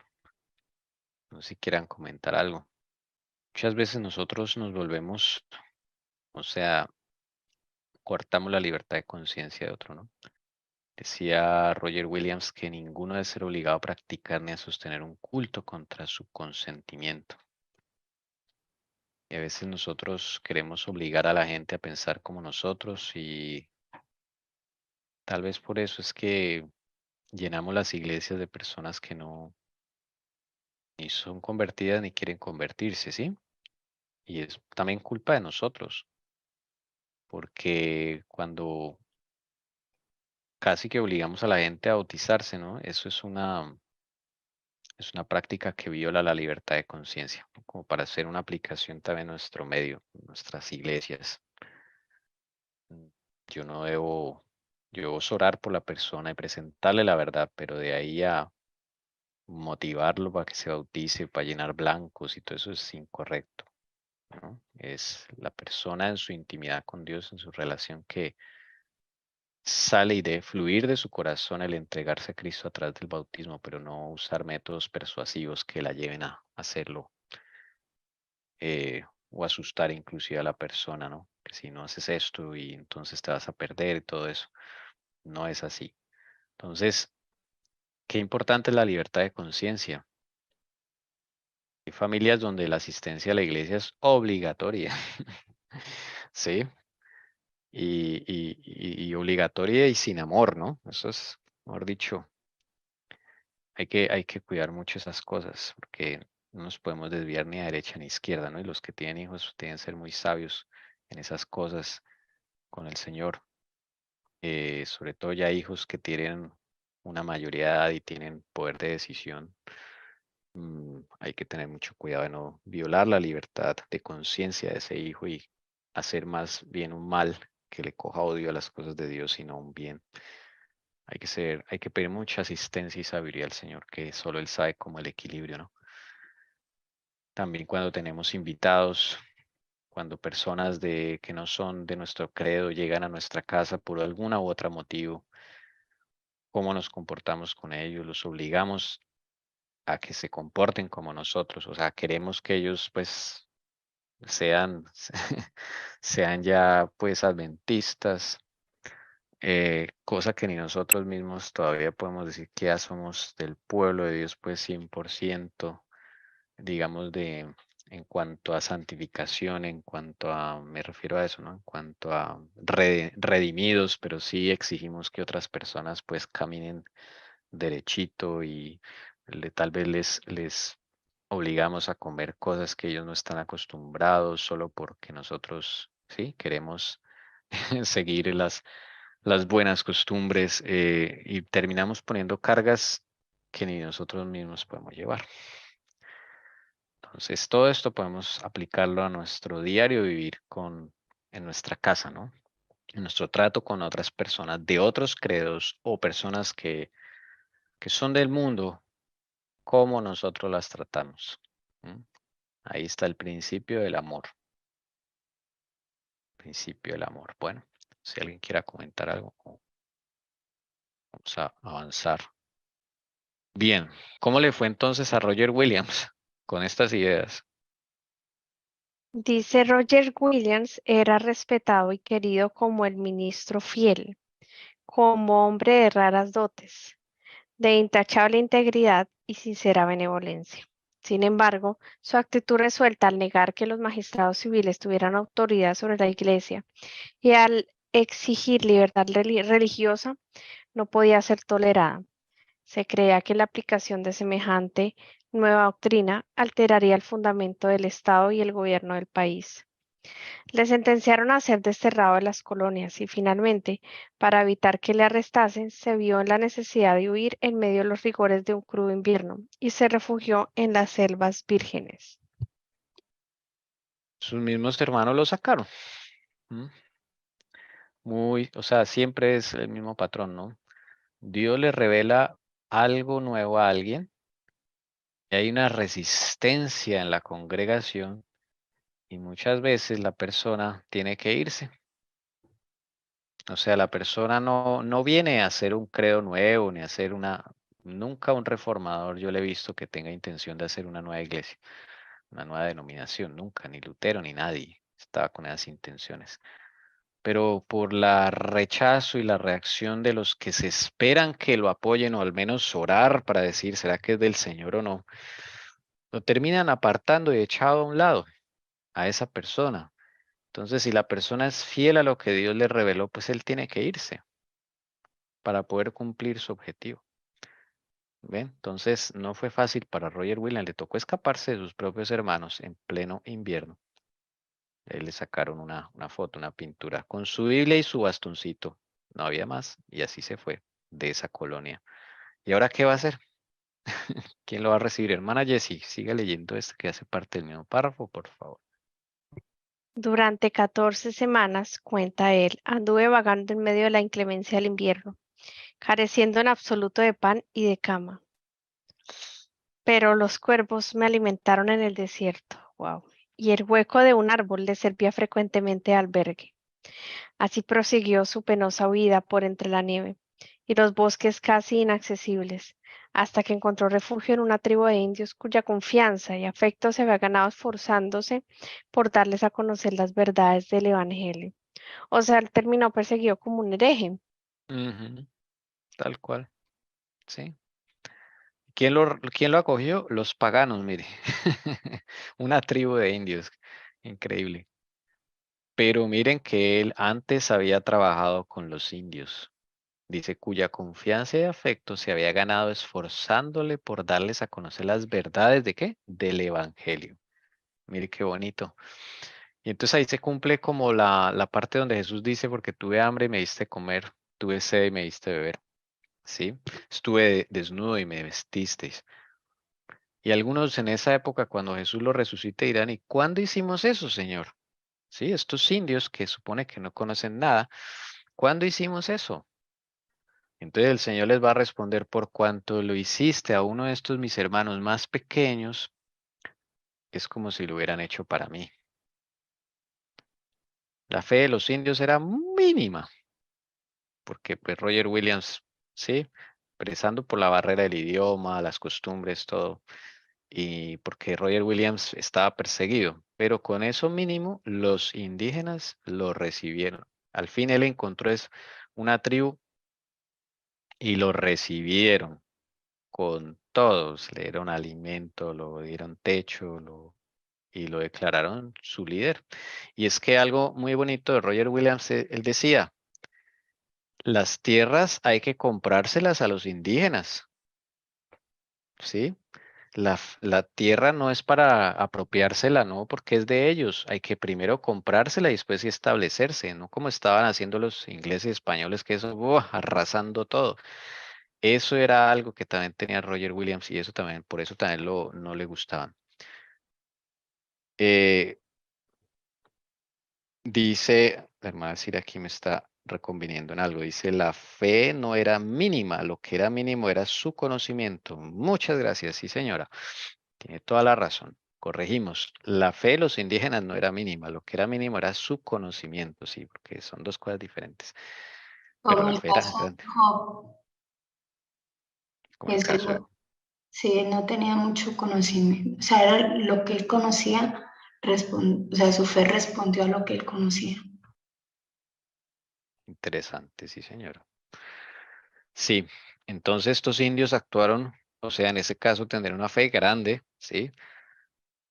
No sé si quieran comentar algo. Muchas veces nosotros nos volvemos, o sea, cortamos la libertad de conciencia de otro, ¿no? Decía Roger Williams que ninguno debe ser obligado a practicar ni a sostener un culto contra su consentimiento. Y a veces nosotros queremos obligar a la gente a pensar como nosotros y tal vez por eso es que llenamos las iglesias de personas que no ni son convertidas ni quieren convertirse, ¿sí? Y es también culpa de nosotros, porque cuando casi que obligamos a la gente a bautizarse, ¿no? Eso es una práctica que viola la libertad de conciencia, ¿no? Como para hacer una aplicación también en nuestro medio, en nuestras iglesias. yo no debo, yo debo orar por la persona y presentarle la verdad, pero de ahí a motivarlo para que se bautice, para llenar blancos y todo eso es incorrecto, ¿no? Es la persona en su intimidad con Dios, en su relación que sale y debe fluir de su corazón el entregarse a Cristo a través del bautismo, pero no usar métodos persuasivos que la lleven a hacerlo o asustar inclusive a la persona, ¿no? Que si no haces esto y entonces te vas a perder y todo eso. No es así. Entonces, qué importante es la libertad de conciencia. Hay familias donde la asistencia a la iglesia es obligatoria, ¿sí? Y obligatoria y sin amor, ¿no? Eso es, mejor dicho, hay que cuidar mucho esas cosas, porque no nos podemos desviar ni a derecha ni a izquierda, ¿no? Y los que tienen hijos tienen que ser muy sabios en esas cosas con el Señor. Sobre todo ya hijos que tienen una mayoría de edad y tienen poder de decisión. Hay que tener mucho cuidado de no violar la libertad de conciencia de ese hijo y hacer más bien un mal que le coja odio a las cosas de Dios, sino un bien. Hay que pedir mucha asistencia y sabiduría al Señor, que solo Él sabe cómo el equilibrio, ¿no? También cuando tenemos invitados, cuando personas que no son de nuestro credo llegan a nuestra casa por alguna u otra motivo, cómo nos comportamos con ellos, los obligamos a que se comporten como nosotros, o sea, queremos que ellos pues sean, sean ya pues adventistas, cosa que ni nosotros mismos todavía podemos decir que ya somos del pueblo de Dios pues 100%, digamos en cuanto a santificación, en cuanto a, me refiero a eso, ¿no? En cuanto a redimidos, pero sí exigimos que otras personas pues caminen derechito y tal vez les obligamos a comer cosas que ellos no están acostumbrados solo porque nosotros, sí, queremos seguir las buenas costumbres y terminamos poniendo cargas que ni nosotros mismos podemos llevar. Entonces, todo esto podemos aplicarlo a nuestro diario vivir en nuestra casa, ¿no? En nuestro trato con otras personas de otros credos o personas que son del mundo, cómo nosotros las tratamos. ¿Mm? Ahí está el principio del amor. Principio del amor. Bueno, si alguien quiera comentar algo, vamos a avanzar. Bien, ¿cómo le fue entonces a Roger Williams con estas ideas? Dice Roger Williams era respetado y querido como el ministro fiel, como hombre de raras dotes, de intachable integridad y sincera benevolencia. Sin embargo, su actitud resuelta al negar que los magistrados civiles tuvieran autoridad sobre la Iglesia y al exigir libertad religiosa no podía ser tolerada. Se creía que la aplicación de semejante nueva doctrina alteraría el fundamento del Estado y el gobierno del país. Le sentenciaron a ser desterrado de las colonias y finalmente, para evitar que le arrestasen, se vio en la necesidad de huir en medio de los rigores de un crudo invierno y se refugió en las selvas vírgenes. Sus mismos hermanos lo sacaron. ¿Mm? O sea, siempre es el mismo patrón, ¿no? Dios le revela algo nuevo a alguien y hay una resistencia en la congregación y muchas veces la persona tiene que irse. O sea, la persona no viene a hacer un credo nuevo ni a hacer nunca un reformador yo le he visto que tenga intención de hacer una nueva iglesia, una nueva denominación, nunca, ni Lutero ni nadie estaba con esas intenciones. Pero por la rechazo y la reacción de los que se esperan que lo apoyen o al menos orar para decir, ¿será que es del Señor o no? Lo terminan apartando y echado a un lado a esa persona. Entonces, si la persona es fiel a lo que Dios le reveló, pues él tiene que irse para poder cumplir su objetivo. ¿Ven? Entonces, no fue fácil para Roger Williams, le tocó escaparse de sus propios hermanos en pleno invierno. Ahí le sacaron una foto, una pintura con su Biblia y su bastoncito. No había más y así se fue de esa colonia. ¿Y ahora qué va a hacer? ¿Quién lo va a recibir? Hermana Jessie, siga leyendo esto que hace parte del mismo párrafo, por favor. Durante 14 semanas, cuenta él, anduve vagando en medio de la inclemencia del invierno, careciendo en absoluto de pan y de cama. Pero los cuervos me alimentaron en el desierto. Wow. Y el hueco de un árbol le servía frecuentemente de albergue. Así prosiguió su penosa huida por entre la nieve y los bosques casi inaccesibles, hasta que encontró refugio en una tribu de indios cuya confianza y afecto se había ganado esforzándose por darles a conocer las verdades del Evangelio. O sea, él terminó perseguido como un hereje. Ujú, tal cual, sí. ¿Quién lo acogió? Los paganos, mire. Una tribu de indios. Increíble. Pero miren que él antes había trabajado con los indios. Dice, cuya confianza y afecto se había ganado esforzándole por darles a conocer las verdades de qué? Del Evangelio. Mire qué bonito. Y entonces ahí se cumple como la parte donde Jesús dice, porque tuve hambre y me diste comer, tuve sed y me diste beber. ¿Sí? Estuve desnudo y me vestisteis. Y algunos en esa época, cuando Jesús lo resucite, dirán, ¿y cuándo hicimos eso, Señor? Sí, estos indios que supone que no conocen nada, ¿cuándo hicimos eso? Entonces el Señor les va a responder, por cuanto lo hiciste a uno de estos mis hermanos más pequeños, es como si lo hubieran hecho para mí. La fe de los indios era mínima, porque pues Roger Williams, sí, pasando por la barrera del idioma, las costumbres, todo, y porque Roger Williams estaba perseguido, pero con eso mínimo los indígenas lo recibieron. Al fin él encontró una tribu y lo recibieron con todos, le dieron alimento, lo dieron techo, y lo declararon su líder. Y es que algo muy bonito de Roger Williams, él decía, las tierras hay que comprárselas a los indígenas, ¿sí? La tierra no es para apropiársela, no, porque es de ellos. Hay que primero comprársela y después sí establecerse, no como estaban haciendo los ingleses y españoles, que eso, arrasando todo. Eso era algo que también tenía Roger Williams y eso también, por eso también no le gustaban. Eh, Dice, la hermana Cira aquí me está reconviniendo en algo. Dice, la fe no era mínima, lo que era mínimo era su conocimiento. Muchas gracias, sí, señora. Tiene toda la razón. Corregimos. La fe de los indígenas no era mínima, lo que era mínimo era su conocimiento, sí, porque son dos cosas diferentes. Pero Como la el fe era caso grande, de Job, como que el ese caso de... sí, él no tenía mucho conocimiento, o sea, era lo que él conocía, o sea, su fe respondió a lo que él conocía. Interesante, sí, señora. Sí, entonces estos indios actuaron, o sea, en ese caso tendrían una fe grande, ¿sí?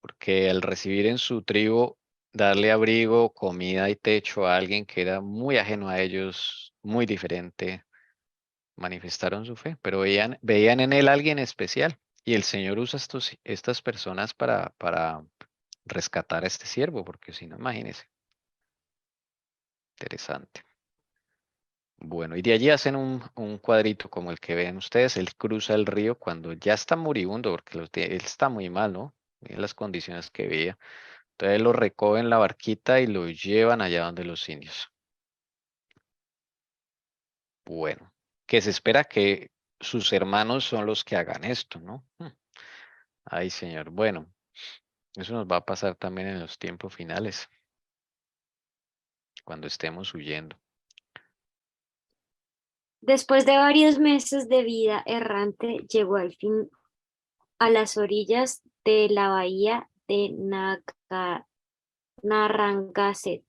Porque al recibir en su tribu, darle abrigo, comida y techo a alguien que era muy ajeno a ellos, muy diferente, manifestaron su fe, pero veían en él alguien especial. Y el Señor usa estas personas para rescatar a este siervo, porque si no, imagínense, interesante. Bueno, y de allí hacen un cuadrito como el que ven ustedes. Él cruza el río cuando ya está moribundo, porque él está muy mal, ¿no? Miren las condiciones que veía. Entonces lo recogen en la barquita y lo llevan allá donde los indios. Bueno, que se espera que sus hermanos son los que hagan esto, ¿no? Ay, señor. Bueno, eso nos va a pasar también en los tiempos finales, cuando estemos huyendo. Después de varios meses de vida errante, llegó al fin a las orillas de la bahía de Narragansett,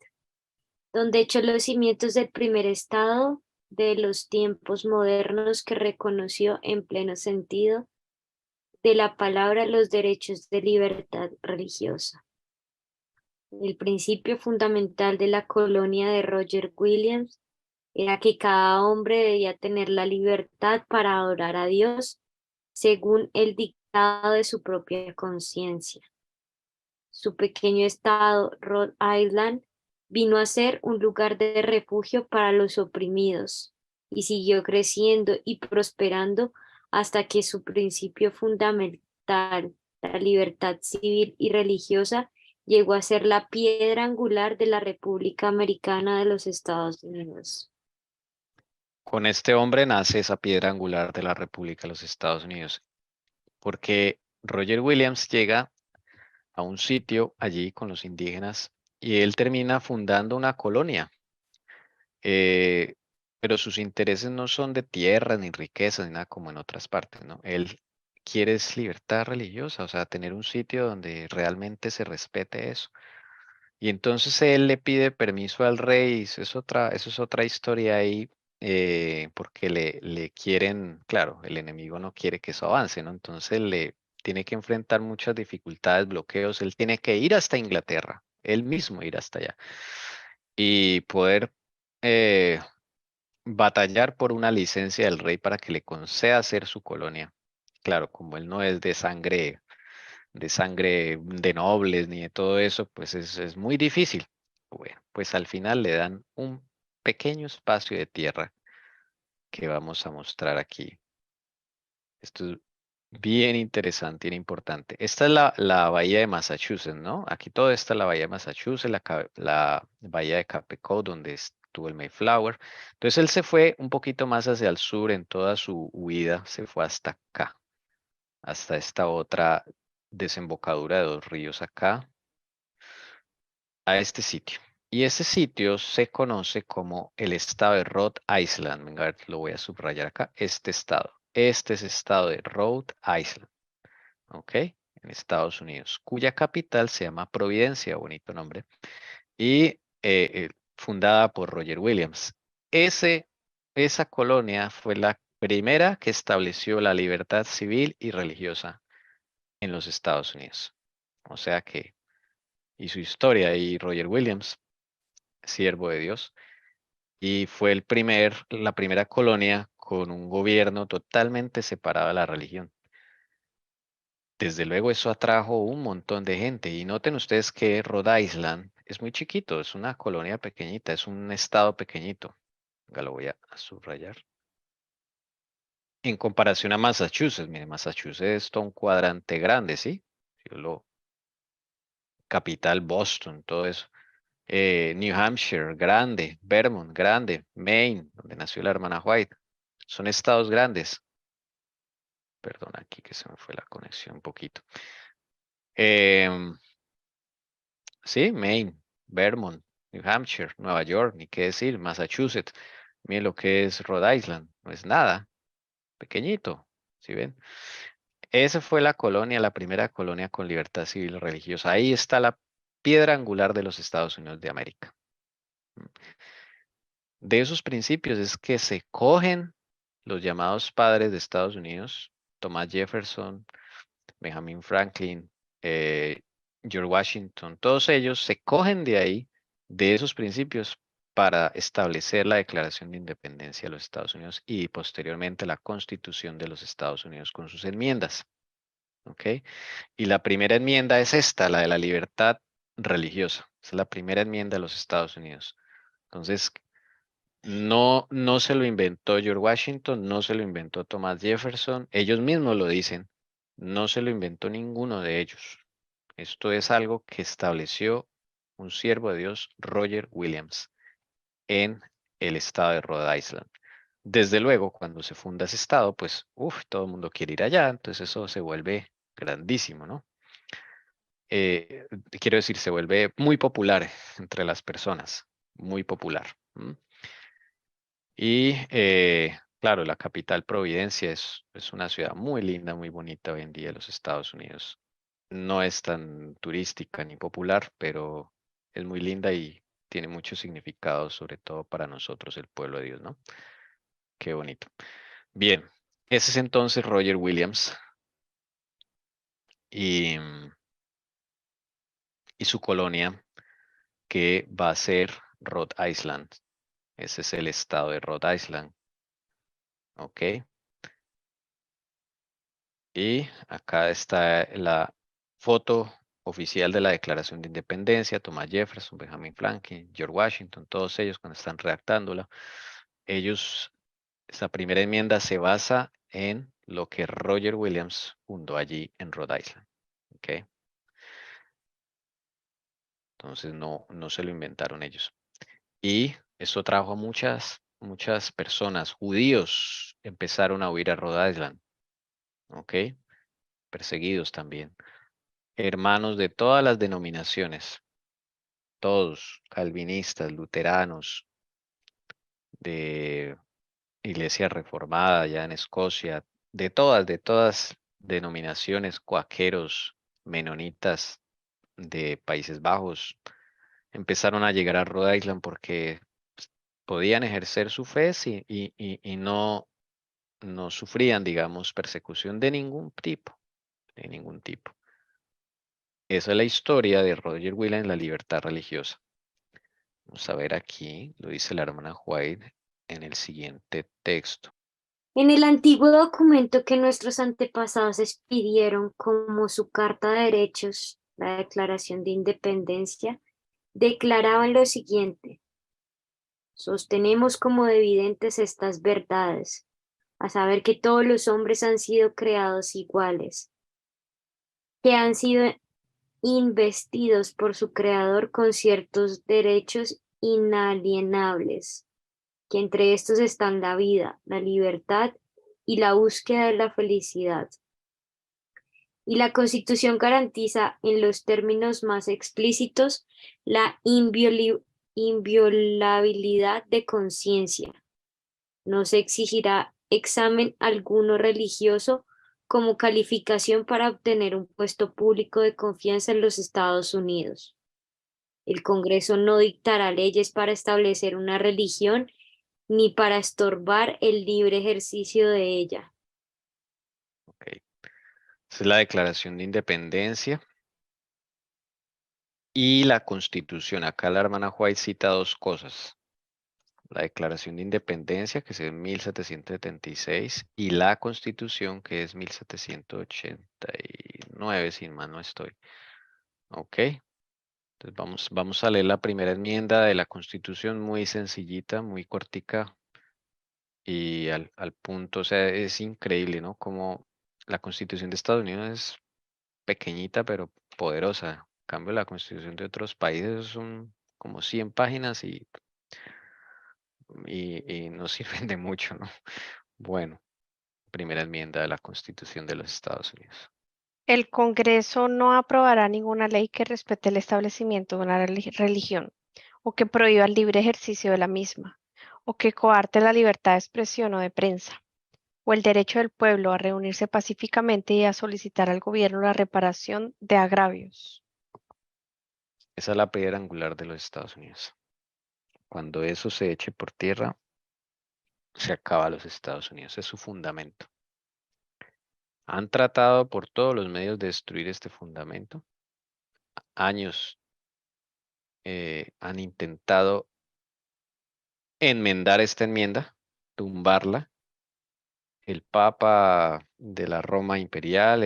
donde echó los cimientos del primer estado de los tiempos modernos que reconoció en pleno sentido de la palabra los derechos de libertad religiosa. El principio fundamental de la colonia de Roger Williams era que cada hombre debía tener la libertad para adorar a Dios según el dictado de su propia conciencia. Su pequeño estado, Rhode Island, vino a ser un lugar de refugio para los oprimidos y siguió creciendo y prosperando hasta que su principio fundamental, la libertad civil y religiosa, llegó a ser la piedra angular de la República Americana de los Estados Unidos. Con este hombre nace esa piedra angular de la República de los Estados Unidos, porque Roger Williams llega a un sitio allí con los indígenas y él termina fundando una colonia. eh, pero sus intereses no son de tierra ni riqueza ni nada como en otras partes, ¿no? Él quiere es libertad religiosa, o sea, tener un sitio donde realmente se respete eso. Y entonces él le pide permiso al rey, eso es otra historia ahí, porque le quieren, claro, el enemigo no quiere que eso avance, ¿no? Entonces le tiene que enfrentar muchas dificultades, bloqueos, él tiene que ir hasta Inglaterra, él mismo ir hasta allá y poder eh, batallar por una licencia del rey para que le conceda hacer su colonia. Claro, como él no es de sangre de nobles ni de todo eso, pues es muy difícil. Bueno, pues al final le dan un pequeño espacio de tierra que vamos a mostrar aquí. Esto es bien interesante y importante. Esta es la bahía de Massachusetts, ¿no? Aquí todo está la bahía de Massachusetts, la bahía de Cape Cod, donde estuvo el Mayflower. Entonces él se fue un poquito más hacia el sur en toda su huida, se fue hasta acá, hasta esta otra desembocadura de dos ríos acá, a este sitio. Y este sitio se conoce como el estado de Rhode Island. Venga, a ver, lo voy a subrayar acá. Este estado. Este es el estado de Rhode Island. ¿Ok? En Estados Unidos, cuya capital se llama Providencia, bonito nombre, y fundada por Roger Williams. Esa colonia fue la primera que estableció la libertad civil y religiosa en los Estados Unidos. O sea que, y su historia, y Roger Williams, siervo de Dios, y fue la primera colonia con un gobierno totalmente separado de la religión. Desde luego eso atrajo un montón de gente y noten ustedes que Rhode Island es muy chiquito, es una colonia pequeñita, es un estado pequeñito. Ya lo voy a subrayar. En comparación a Massachusetts, mire, Massachusetts es todo un cuadrante grande, ¿sí? Capital Boston, todo eso. New Hampshire, grande, Vermont, grande, Maine, donde nació la hermana White. Son estados grandes. Perdón, aquí que se me fue la conexión un poquito. Em, sí, Maine, Vermont, New Hampshire, Nueva York, ni qué decir, Massachusetts. Miren lo que es Rhode Island, no es nada, pequeñito, ¿sí ven? Esa fue la colonia, la primera colonia con libertad civil y religiosa. Ahí está la piedra angular de los Estados Unidos de América. De esos principios es que se cogen los llamados padres de Estados Unidos, Thomas Jefferson, Benjamin Franklin, George Washington, todos ellos se cogen de ahí, de esos principios, para establecer la Declaración de Independencia de los Estados Unidos y posteriormente la Constitución de los Estados Unidos con sus enmiendas. ¿Ok? Y la primera enmienda es esta, la de la libertad religiosa. Es la primera enmienda de los Estados Unidos. Entonces, no se lo inventó George Washington, no se lo inventó Thomas Jefferson, ellos mismos lo dicen, no se lo inventó ninguno de ellos. Esto es algo que estableció un siervo de Dios, Roger Williams, en el estado de Rhode Island. Desde luego, cuando se funda ese estado, pues, todo el mundo quiere ir allá, entonces eso se vuelve grandísimo, ¿no? Quiero decir, se vuelve muy popular entre las personas, muy popular. Y claro, la capital Providencia es una ciudad muy linda, muy bonita hoy en día de los Estados Unidos. No es tan turística ni popular, pero es muy linda y tiene mucho significado, sobre todo para nosotros, el pueblo de Dios, ¿no? Qué bonito. Bien, ese es entonces Roger Williams y, y su colonia que va a ser Rhode Island. Ese es el estado de Rhode Island. ¿Ok? Y acá está la foto oficial de la Declaración de Independencia, Thomas Jefferson, Benjamin Franklin, George Washington, todos ellos cuando están redactándola. Esta primera enmienda se basa en lo que Roger Williams fundó allí en Rhode Island. ¿Ok? Entonces no se lo inventaron ellos. Y eso trajo a muchas personas, judíos, empezaron a huir a Rhode Island, ¿ok? Perseguidos también. Hermanos de todas las denominaciones, todos, calvinistas, luteranos, de Iglesia Reformada ya en Escocia, de todas denominaciones, cuáqueros, menonitas de Países Bajos, empezaron a llegar a Rhode Island porque podían ejercer su fe y no sufrían, digamos, persecución de ningún tipo, de ningún tipo. Esa es la historia de Roger Wheeler en la libertad religiosa. Vamos a ver aquí, lo dice la hermana White en el siguiente texto. En el antiguo documento que nuestros antepasados expidieron como su Carta de Derechos, la Declaración de Independencia, declaraban lo siguiente: sostenemos como evidentes estas verdades, a saber que todos los hombres han sido creados iguales, que han sido investidos por su Creador con ciertos derechos inalienables, que entre estos están la vida, la libertad y la búsqueda de la felicidad. Y la Constitución garantiza en los términos más explícitos la inviolabilidad de conciencia. No se exigirá examen alguno religioso como calificación para obtener un puesto público de confianza en los Estados Unidos. El Congreso no dictará leyes para establecer una religión ni para estorbar el libre ejercicio de ella. Ok. Esa es la Declaración de Independencia y la Constitución. Acá la hermana White cita dos cosas. La Declaración de Independencia, que es en 1776, y la Constitución, que es 1789, si mal no estoy. Ok. Entonces vamos a leer la primera enmienda de la Constitución, muy sencillita, muy cortica y al punto. O sea, es increíble, ¿no? Como la Constitución de Estados Unidos es pequeñita pero poderosa. En cambio, la Constitución de otros países son como 100 páginas y no sirven de mucho, ¿no? Bueno, primera enmienda de la Constitución de los Estados Unidos. El Congreso no aprobará ninguna ley que respete el establecimiento de una religión o que prohíba el libre ejercicio de la misma o que coarte la libertad de expresión o de prensa o el derecho del pueblo a reunirse pacíficamente y a solicitar al gobierno la reparación de agravios. Esa es la piedra angular de los Estados Unidos. Cuando eso se eche por tierra, se acaba los Estados Unidos. Es su fundamento. Han tratado por todos los medios de destruir este fundamento. Años han intentado enmendar esta enmienda, tumbarla. El Papa de la Roma Imperial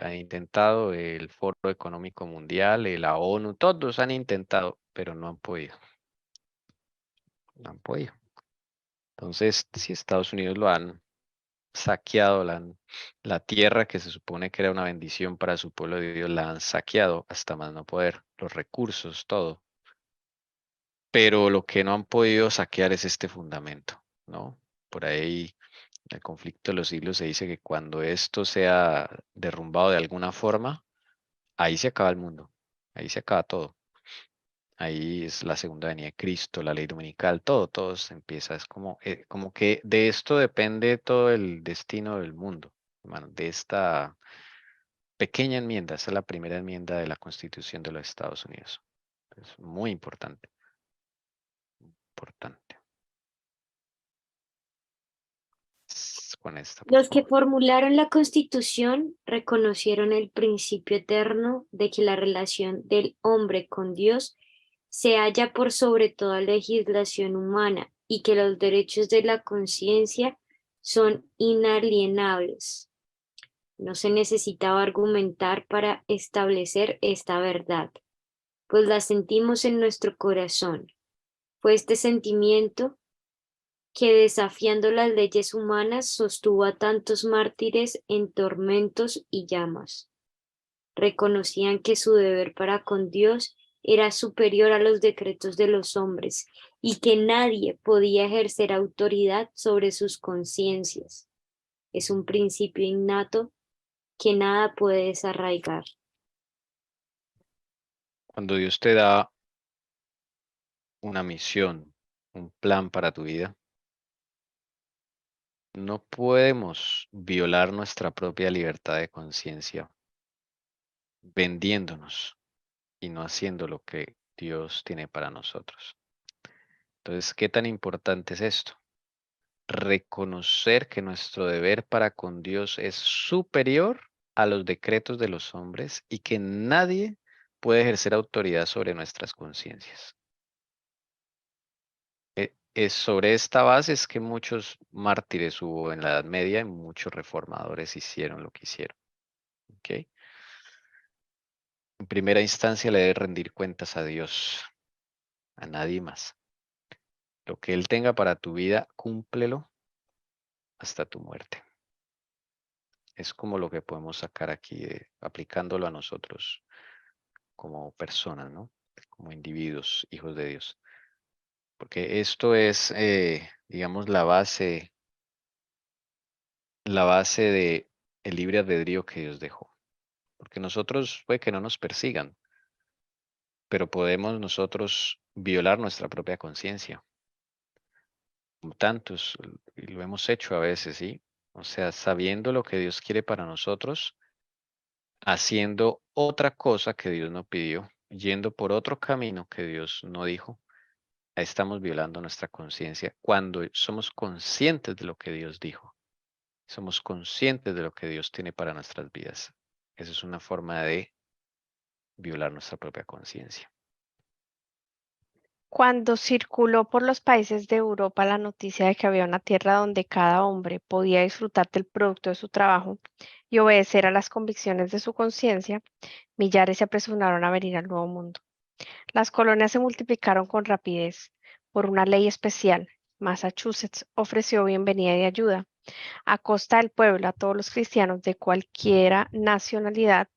ha intentado, el Foro Económico Mundial, la ONU, todos han intentado, pero no han podido. No han podido. Entonces, si Estados Unidos lo han saqueado, la tierra que se supone que era una bendición para su pueblo de Dios, la han saqueado hasta más no poder, los recursos, todo. Pero lo que no han podido saquear es este fundamento, ¿no? Por ahí, en el conflicto de los siglos se dice que cuando esto sea derrumbado de alguna forma, ahí se acaba el mundo, ahí se acaba todo. Ahí es la segunda venida de Cristo, la ley dominical, todo se empieza. Es como que de esto depende todo el destino del mundo, hermano, de esta pequeña enmienda. Esa es la primera enmienda de la Constitución de los Estados Unidos. Es muy importante, importante. Con esta, por Los que favor. formularon la Constitución reconocieron el principio eterno de que la relación del hombre con Dios se halla por sobre toda legislación humana y que los derechos de la conciencia son inalienables. No se necesitaba argumentar para establecer esta verdad, pues la sentimos en nuestro corazón. Fue este sentimiento que, desafiando las leyes humanas, sostuvo a tantos mártires en tormentos y llamas. Reconocían que su deber para con Dios era superior a los decretos de los hombres y que nadie podía ejercer autoridad sobre sus conciencias. Es un principio innato que nada puede desarraigar. Cuando Dios te da una misión, un plan para tu vida, no podemos violar nuestra propia libertad de conciencia vendiéndonos y no haciendo lo que Dios tiene para nosotros. Entonces, ¿qué tan importante es esto? Reconocer que nuestro deber para con Dios es superior a los decretos de los hombres y que nadie puede ejercer autoridad sobre nuestras conciencias. Es sobre esta base es que muchos mártires hubo en la Edad Media y muchos reformadores hicieron lo que hicieron. ¿Ok? En primera instancia le debe rendir cuentas a Dios, a nadie más. Lo que Él tenga para tu vida, cúmplelo hasta tu muerte. Es como lo que podemos sacar aquí, aplicándolo a nosotros como personas, ¿no? Como individuos, hijos de Dios. Porque esto es, digamos, la base de el libre albedrío que Dios dejó. Porque nosotros puede que no nos persigan, pero podemos nosotros violar nuestra propia conciencia. Como tantos, y lo hemos hecho a veces, ¿sí? O sea, sabiendo lo que Dios quiere para nosotros, haciendo otra cosa que Dios no pidió, yendo por otro camino que Dios no dijo, ahí estamos violando nuestra conciencia cuando somos conscientes de lo que Dios dijo, somos conscientes de lo que Dios tiene para nuestras vidas. Esa es una forma de violar nuestra propia conciencia. Cuando circuló por los países de Europa la noticia de que había una tierra donde cada hombre podía disfrutar del producto de su trabajo y obedecer a las convicciones de su conciencia, millares se apresuraron a venir al Nuevo Mundo. Las colonias se multiplicaron con rapidez. Por una ley especial, Massachusetts ofreció bienvenida y ayuda a costa del pueblo a todos los cristianos de cualquier nacionalidad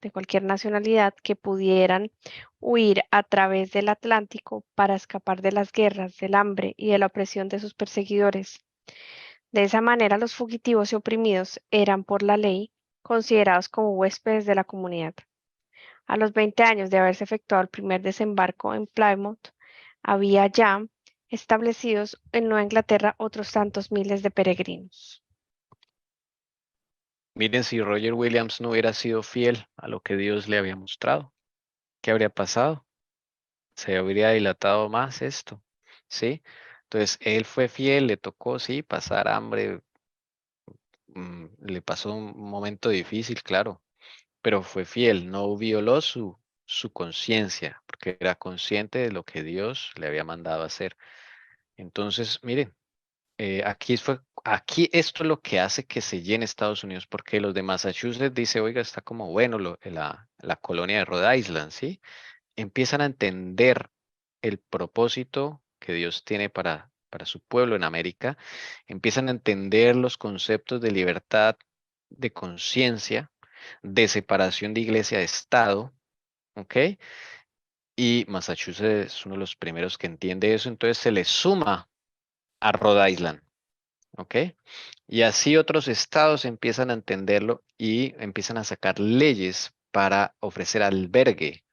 que pudieran huir a través del Atlántico para escapar de las guerras, del hambre y de la opresión de sus perseguidores. De esa manera, los fugitivos y oprimidos eran por la ley considerados como huéspedes de la comunidad. A los 20 años de haberse efectuado el primer desembarco en Plymouth, había ya establecidos en Nueva Inglaterra otros tantos miles de peregrinos. Miren, si Roger Williams no hubiera sido fiel a lo que Dios le había mostrado, ¿qué habría pasado? Se habría dilatado más esto, ¿sí? Entonces, él fue fiel, le tocó, sí, pasar hambre, le pasó un momento difícil, claro, pero fue fiel, no violó su conciencia, porque era consciente de lo que Dios le había mandado hacer. Entonces, miren, aquí esto es lo que hace que se llene Estados Unidos, porque los de Massachusetts dice, oiga, está como bueno la colonia de Rhode Island, ¿sí? Empiezan a entender el propósito que Dios tiene para su pueblo en América, empiezan a entender los conceptos de libertad de conciencia, de separación de iglesia de Estado, ¿ok? Y Massachusetts es uno de los primeros que entiende eso, entonces se le suma a Rhode Island, ¿ok? Y así otros estados empiezan a entenderlo y empiezan a sacar leyes para ofrecer albergue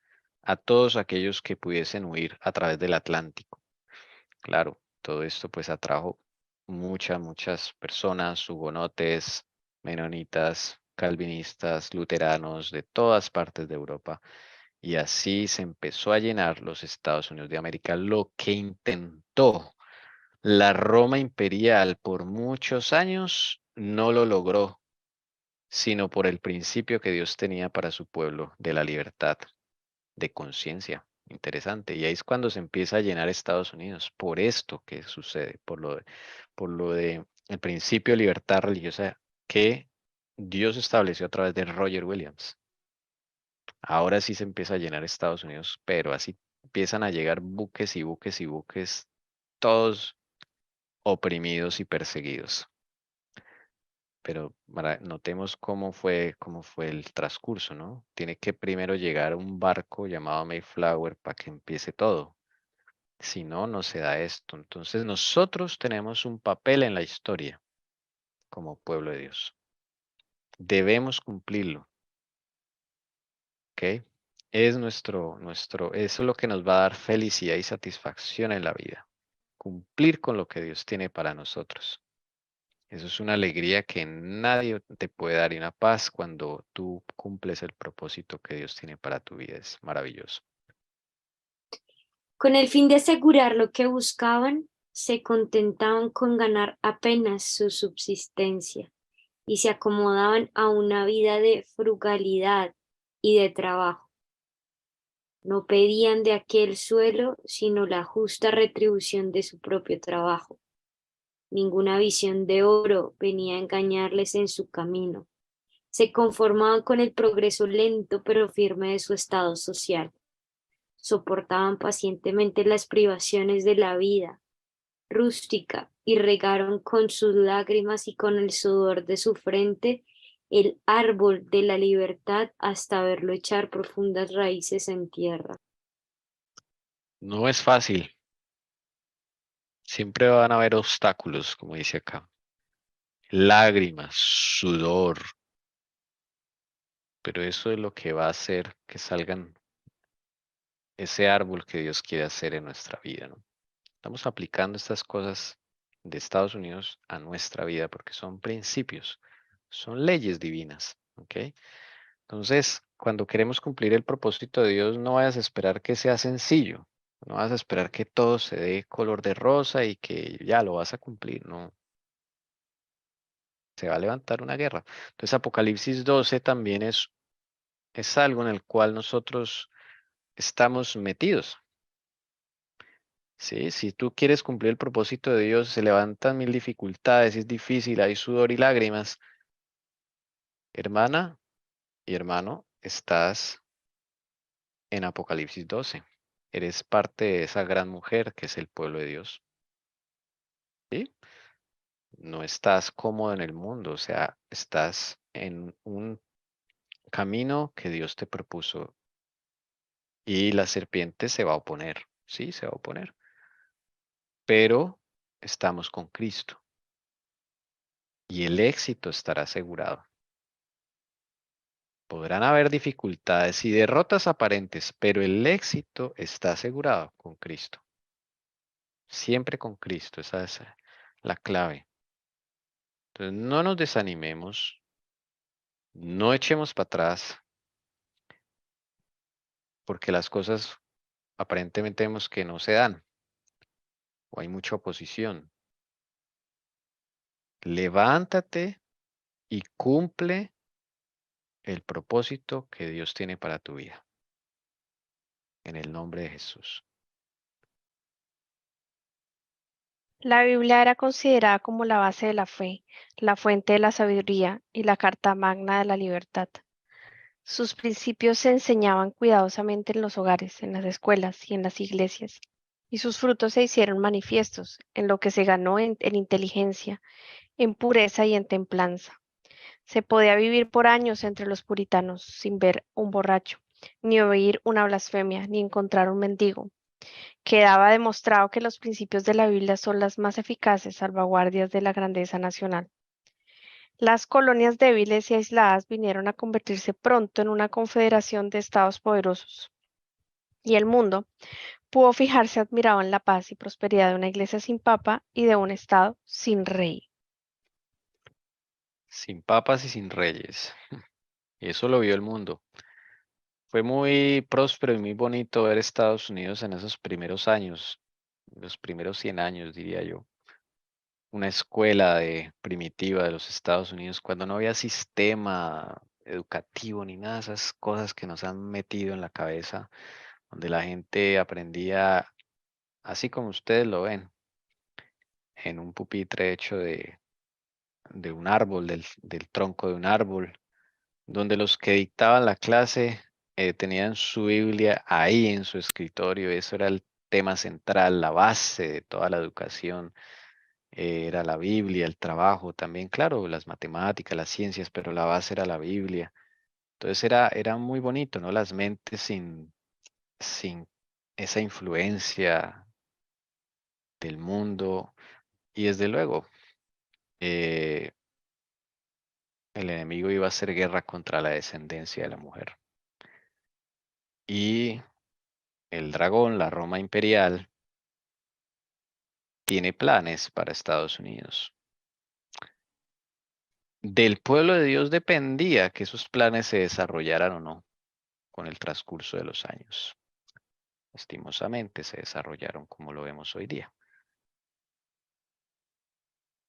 a todos aquellos que pudiesen huir a través del Atlántico. Claro, todo esto pues atrajo muchas personas, hugonotes, menonitas, calvinistas, luteranos de todas partes de Europa. Y así se empezó a llenar los Estados Unidos de América, lo que intentó la Roma imperial por muchos años no lo logró, sino por el principio que Dios tenía para su pueblo de la libertad de conciencia. Interesante. Y ahí es cuando se empieza a llenar Estados Unidos, por esto que sucede, por lo de el principio de libertad religiosa que Dios estableció a través de Roger Williams. Ahora sí se empieza a llenar Estados Unidos, pero así empiezan a llegar buques y buques y buques, todos oprimidos y perseguidos. Pero notemos cómo fue el transcurso, ¿no? Tiene que primero llegar un barco llamado Mayflower para que empiece todo. Si no, no se da esto. Entonces nosotros tenemos un papel en la historia como pueblo de Dios. Debemos cumplirlo, ¿ok? Es eso es lo que nos va a dar felicidad y satisfacción en la vida. Cumplir con lo que Dios tiene para nosotros. Eso es una alegría que nadie te puede dar y una paz cuando tú cumples el propósito que Dios tiene para tu vida. Es maravilloso. Con el fin de asegurar lo que buscaban, se contentaban con ganar apenas su subsistencia y se acomodaban a una vida de frugalidad y de trabajo. No pedían de aquel suelo sino la justa retribución de su propio trabajo. Ninguna visión de oro venía a engañarles en su camino. Se conformaban con el progreso lento pero firme de su estado social. Soportaban pacientemente las privaciones de la vida rústica y regaron con sus lágrimas y con el sudor de su frente el árbol de la libertad hasta verlo echar profundas raíces en tierra. No es fácil. Siempre van a haber obstáculos, como dice acá. Lágrimas, sudor. Pero eso es lo que va a hacer que salgan ese árbol que Dios quiere hacer en nuestra vida, ¿no? Estamos aplicando estas cosas de Estados Unidos a nuestra vida porque son principios, son leyes divinas, ¿ok? Entonces, cuando queremos cumplir el propósito de Dios, no vayas a esperar que sea sencillo, no vas a esperar que todo se dé color de rosa y que ya lo vas a cumplir, no. Se va a levantar una guerra. Entonces, Apocalipsis 12 también es algo en el cual nosotros estamos metidos. Sí, si tú quieres cumplir el propósito de Dios, se levantan mil dificultades, es difícil, hay sudor y lágrimas. Hermana y hermano, estás en Apocalipsis 12. Eres parte de esa gran mujer que es el pueblo de Dios. ¿Sí? No estás cómodo en el mundo, o sea, estás en un camino que Dios te propuso y la serpiente se va a oponer. Sí, se va a oponer. Pero estamos con Cristo y el éxito estará asegurado. Podrán haber dificultades y derrotas aparentes, pero el éxito está asegurado con Cristo. Siempre con Cristo, esa es la clave. Entonces, no nos desanimemos, no echemos para atrás, porque las cosas aparentemente vemos que no se dan o hay mucha oposición. Levántate y cumple el propósito que Dios tiene para tu vida. En el nombre de Jesús. La Biblia era considerada como la base de la fe, la fuente de la sabiduría y la carta magna de la libertad. Sus principios se enseñaban cuidadosamente en los hogares, en las escuelas y en las iglesias, y sus frutos se hicieron manifiestos en lo que se ganó en inteligencia, en pureza y en templanza. Se podía vivir por años entre los puritanos sin ver un borracho, ni oír una blasfemia, ni encontrar un mendigo. Quedaba demostrado que los principios de la Biblia son las más eficaces salvaguardias de la grandeza nacional. Las colonias débiles y aisladas vinieron a convertirse pronto en una confederación de estados poderosos, y el mundo pudo fijarse admirado en la paz y prosperidad de una iglesia sin papa y de un estado sin rey. Sin papas y sin reyes. Y eso lo vio el mundo. Fue muy próspero y muy bonito ver Estados Unidos en esos primeros años, los primeros 100 años, diría yo. Una escuela primitiva de los Estados Unidos, cuando no había sistema educativo ni nada de esas cosas que nos han metido en la cabeza, donde la gente aprendía, así como ustedes lo ven, en un pupitre hecho de un árbol, del tronco de un árbol, donde los que dictaban la clase tenían su Biblia ahí en su escritorio. Eso era el tema central, la base de toda la educación. era la Biblia, el trabajo también, claro, las matemáticas, las ciencias, pero la base era la Biblia. Entonces era muy bonito, ¿no? Las mentes sin esa influencia del mundo. Y desde luego, eh, el enemigo iba a hacer guerra contra la descendencia de la mujer. Y el dragón, la Roma imperial, tiene planes para Estados Unidos. Del pueblo de Dios dependía que esos planes se desarrollaran o no con el transcurso de los años. Lastimosamente se desarrollaron como lo vemos hoy día.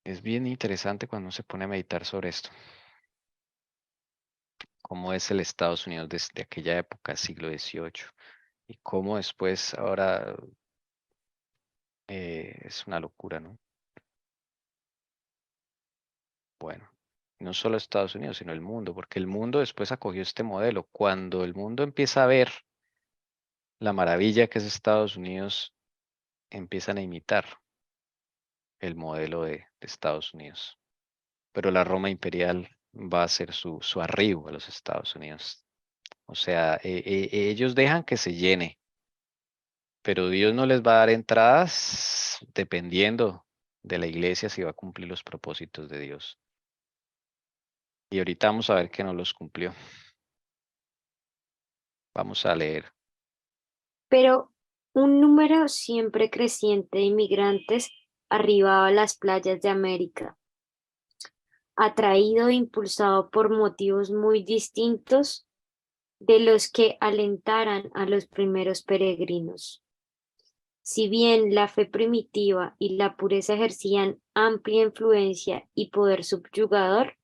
Es bien interesante cuando se pone a meditar sobre esto. Cómo es el Estados Unidos desde aquella época, siglo XVIII, y cómo después ahora es una locura, ¿no? Bueno, no solo Estados Unidos, sino el mundo, porque el mundo después acogió este modelo. Cuando el mundo empieza a ver la maravilla que es Estados Unidos, empiezan a imitar el modelo de Estados Unidos. Pero la Roma imperial va a hacer su arribo a los Estados Unidos. O sea, ellos dejan que se llene, pero Dios no les va a dar entradas dependiendo de la iglesia si va a cumplir los propósitos de Dios. Y ahorita vamos a ver que no los cumplió. Vamos a leer. Pero un número siempre creciente de inmigrantes arribaba a las playas de América, atraído e impulsado por motivos muy distintos de los que alentaran a los primeros peregrinos. Si bien la fe primitiva y la pureza ejercían amplia influencia y poder subyugador,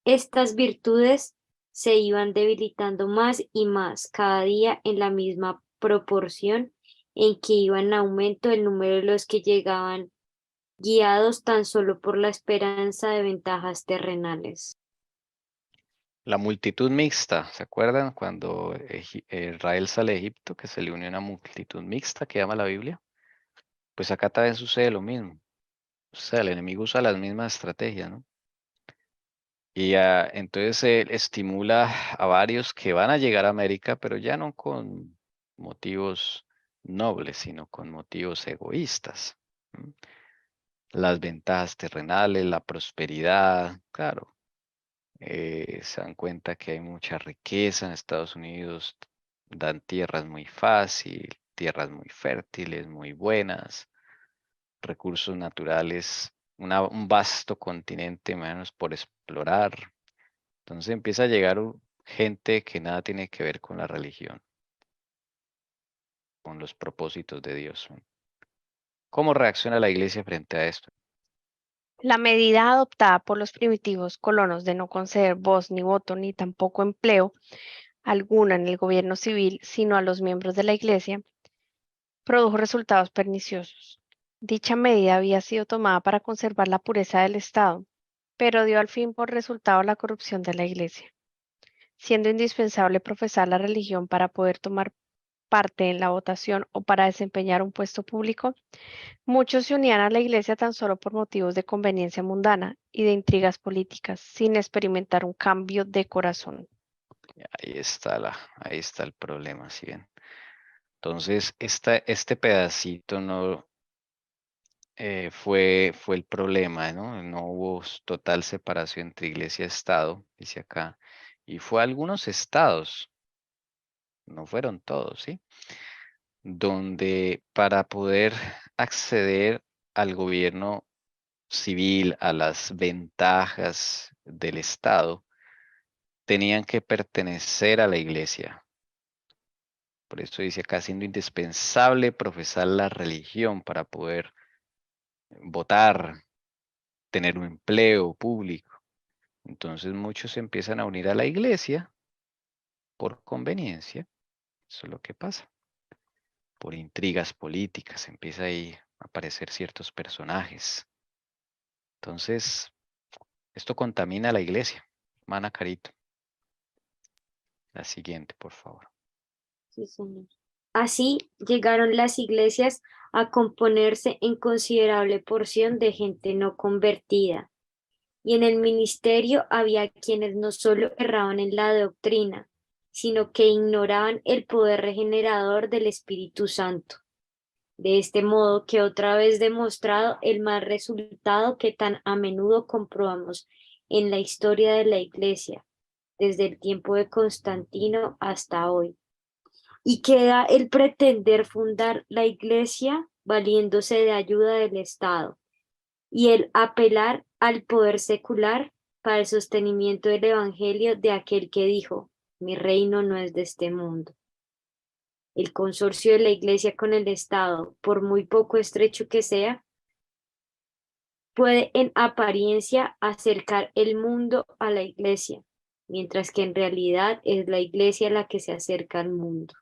estas virtudes se iban debilitando más y más cada día en la misma proporción en que iba en aumento el número de los que llegaban guiados tan solo por la esperanza de ventajas terrenales. La multitud mixta, ¿se acuerdan cuando Israel sale de Egipto, que se le unió una multitud mixta que llama la Biblia? Pues acá también sucede lo mismo. O sea, el enemigo usa las mismas estrategias, ¿no? Y entonces él estimula a varios que van a llegar a América, pero ya no con motivos nobles, sino con motivos egoístas. ¿M? Las ventajas terrenales, la prosperidad, claro. Se dan cuenta que hay mucha riqueza en Estados Unidos, dan tierras muy fácil, tierras muy fértiles, muy buenas, recursos naturales, un vasto continente menos por explorar. Entonces empieza a llegar gente que nada tiene que ver con la religión, con los propósitos de Dios. ¿Cómo reacciona la iglesia frente a esto? La medida adoptada por los primitivos colonos de no conceder voz ni voto ni tampoco empleo alguna en el gobierno civil, sino a los miembros de la Iglesia, produjo resultados perniciosos. Dicha medida había sido tomada para conservar la pureza del Estado, pero dio al fin por resultado la corrupción de la Iglesia. Siendo indispensable profesar la religión para poder tomar parte en la votación o para desempeñar un puesto público, muchos se unían a la Iglesia tan solo por motivos de conveniencia mundana y de intrigas políticas, sin experimentar un cambio de corazón. Ahí está el problema, ¿sí ven? Entonces, este pedacito no fue el problema, ¿no? No hubo total separación entre iglesia y Estado, dice acá, y fue algunos estados, no fueron todos, ¿sí? Donde para poder acceder al gobierno civil, a las ventajas del Estado, tenían que pertenecer a la iglesia. Por eso dice acá, siendo indispensable profesar la religión para poder votar, tener un empleo público. Entonces muchos se empiezan a unir a la iglesia por conveniencia. Eso es lo que pasa. Por intrigas políticas empieza ahí a aparecer ciertos personajes. Entonces, esto contamina a la iglesia. Mana Carito. La siguiente, por favor. Sí, señor. Así llegaron las iglesias a componerse en considerable porción de gente no convertida, y en el ministerio había quienes no solo erraban en la doctrina, sino que ignoraban el poder regenerador del Espíritu Santo. De este modo que otra vez demostrado el mal resultado que tan a menudo comprobamos en la historia de la Iglesia, desde el tiempo de Constantino hasta hoy. Y queda el pretender fundar la Iglesia valiéndose de ayuda del Estado y el apelar al poder secular para el sostenimiento del Evangelio de aquel que dijo, mi reino no es de este mundo. El consorcio de la Iglesia con el Estado, por muy poco estrecho que sea, puede en apariencia acercar el mundo a la Iglesia, mientras que en realidad es la Iglesia la que se acerca al mundo.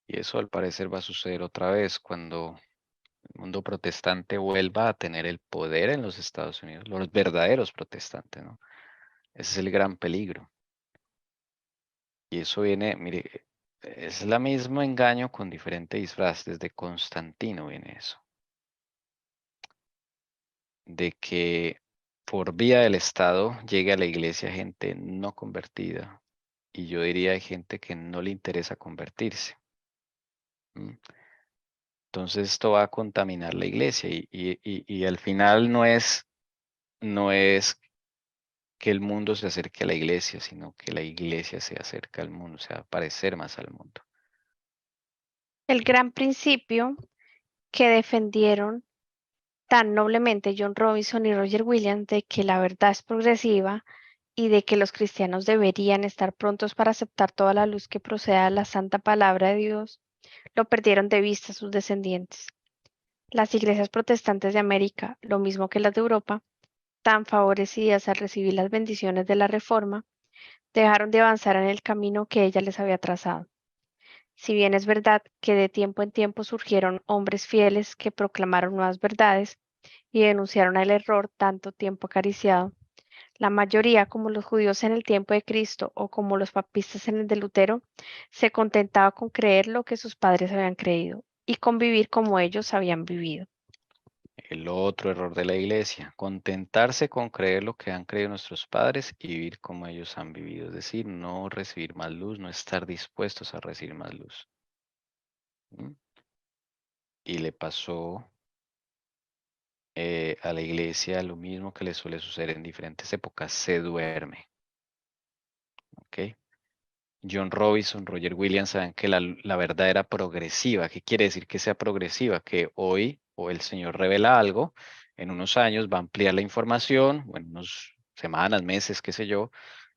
Y eso al parecer va a suceder otra vez cuando el mundo protestante vuelva a tener el poder en los Estados Unidos, los verdaderos protestantes, ¿no? Ese es el gran peligro. Y eso viene, mire, es el mismo engaño con diferente disfraz. Desde Constantino viene eso. De que por vía del Estado llegue a la iglesia gente no convertida. Y yo diría hay gente que no le interesa convertirse. ¿Mm? Entonces esto va a contaminar la iglesia y al final no es que el mundo se acerque a la iglesia, sino que la iglesia se acerca al mundo, o sea, parecer más al mundo. El gran principio que defendieron tan noblemente John Robinson y Roger Williams de que la verdad es progresiva y de que los cristianos deberían estar prontos para aceptar toda la luz que proceda de la santa palabra de Dios, lo perdieron de vista sus descendientes. Las iglesias protestantes de América, lo mismo que las de Europa, tan favorecidas al recibir las bendiciones de la Reforma, dejaron de avanzar en el camino que ella les había trazado. Si bien es verdad que de tiempo en tiempo surgieron hombres fieles que proclamaron nuevas verdades y denunciaron el error tanto tiempo acariciado, la mayoría, como los judíos en el tiempo de Cristo o como los papistas en el de Lutero, se contentaba con creer lo que sus padres habían creído y convivir como ellos habían vivido. El otro error de la iglesia, contentarse con creer lo que han creído nuestros padres y vivir como ellos han vivido, es decir, no recibir más luz, no estar dispuestos a recibir más luz. ¿Mm? Y le pasó a la iglesia lo mismo que le suele suceder en diferentes épocas, se duerme. ¿Ok? John Robinson, Roger Williams saben que la verdad era progresiva. ¿Qué quiere decir que sea progresiva? Que hoy o el Señor revela algo, en unos años va a ampliar la información, o en unas semanas, meses, qué sé yo,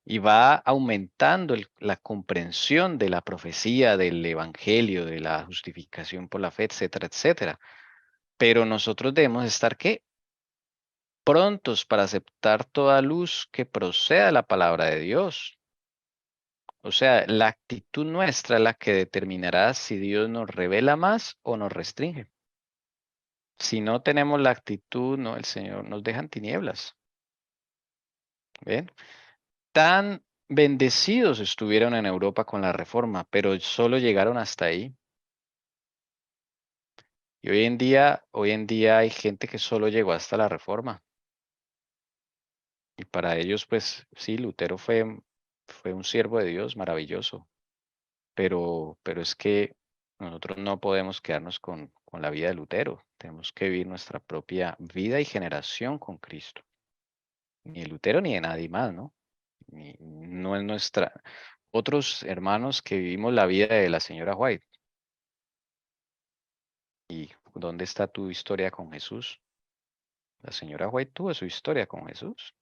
y va aumentando la comprensión de la profecía, del evangelio, de la justificación por la fe, etcétera, etcétera. Pero nosotros debemos estar, ¿qué? Prontos para aceptar toda luz que proceda de la palabra de Dios. O sea, la actitud nuestra es la que determinará si Dios nos revela más o nos restringe. Si no tenemos la actitud, no, el Señor nos deja en tinieblas. ¿Ven? Tan bendecidos estuvieron en Europa con la reforma, pero solo llegaron hasta ahí. Y hoy en día hay gente que solo llegó hasta la reforma. Y para ellos, pues sí, Lutero fue un siervo de Dios maravilloso. Pero es que nosotros no podemos quedarnos con la vida de Lutero. Tenemos que vivir nuestra propia vida y generación con Cristo. Ni de Lutero ni de nadie más, ¿no? No es nuestra. Otros hermanos que vivimos la vida de la señora White. ¿Y dónde está tu historia con Jesús? La señora White tuvo su historia con Jesús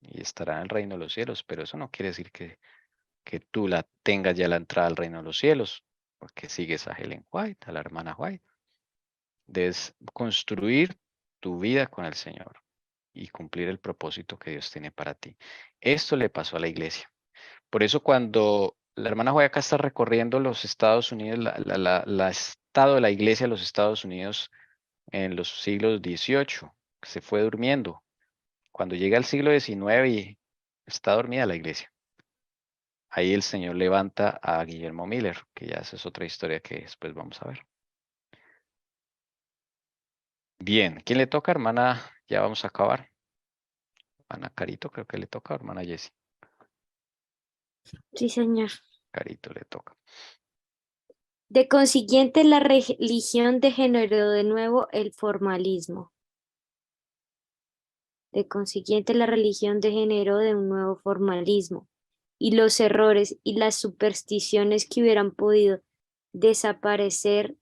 y estará en el reino de los cielos, pero eso no quiere decir que tú la tengas ya la entrada al reino de los cielos, porque sigues a Helen White, a la hermana White. Debes construir tu vida con el Señor y cumplir el propósito que Dios tiene para ti. Esto le pasó a la iglesia. Por eso cuando la hermana Joya acá está recorriendo los Estados Unidos, la estado de la iglesia de los Estados Unidos en los siglos XVIII, se fue durmiendo. Cuando llega el siglo XIX y está dormida la iglesia. ahí el Señor levanta a Guillermo Miller, que ya esa es otra historia que después vamos a ver. Bien, ¿quién le toca, hermana? Ya vamos a acabar. Hermana Carito, creo que le toca, hermana Jessie. Sí, señor. Carito le toca. De consiguiente, la religión degeneró de nuevo el formalismo. De consiguiente, la religión degeneró de un nuevo formalismo, y los errores y las supersticiones que hubieran podido desaparecer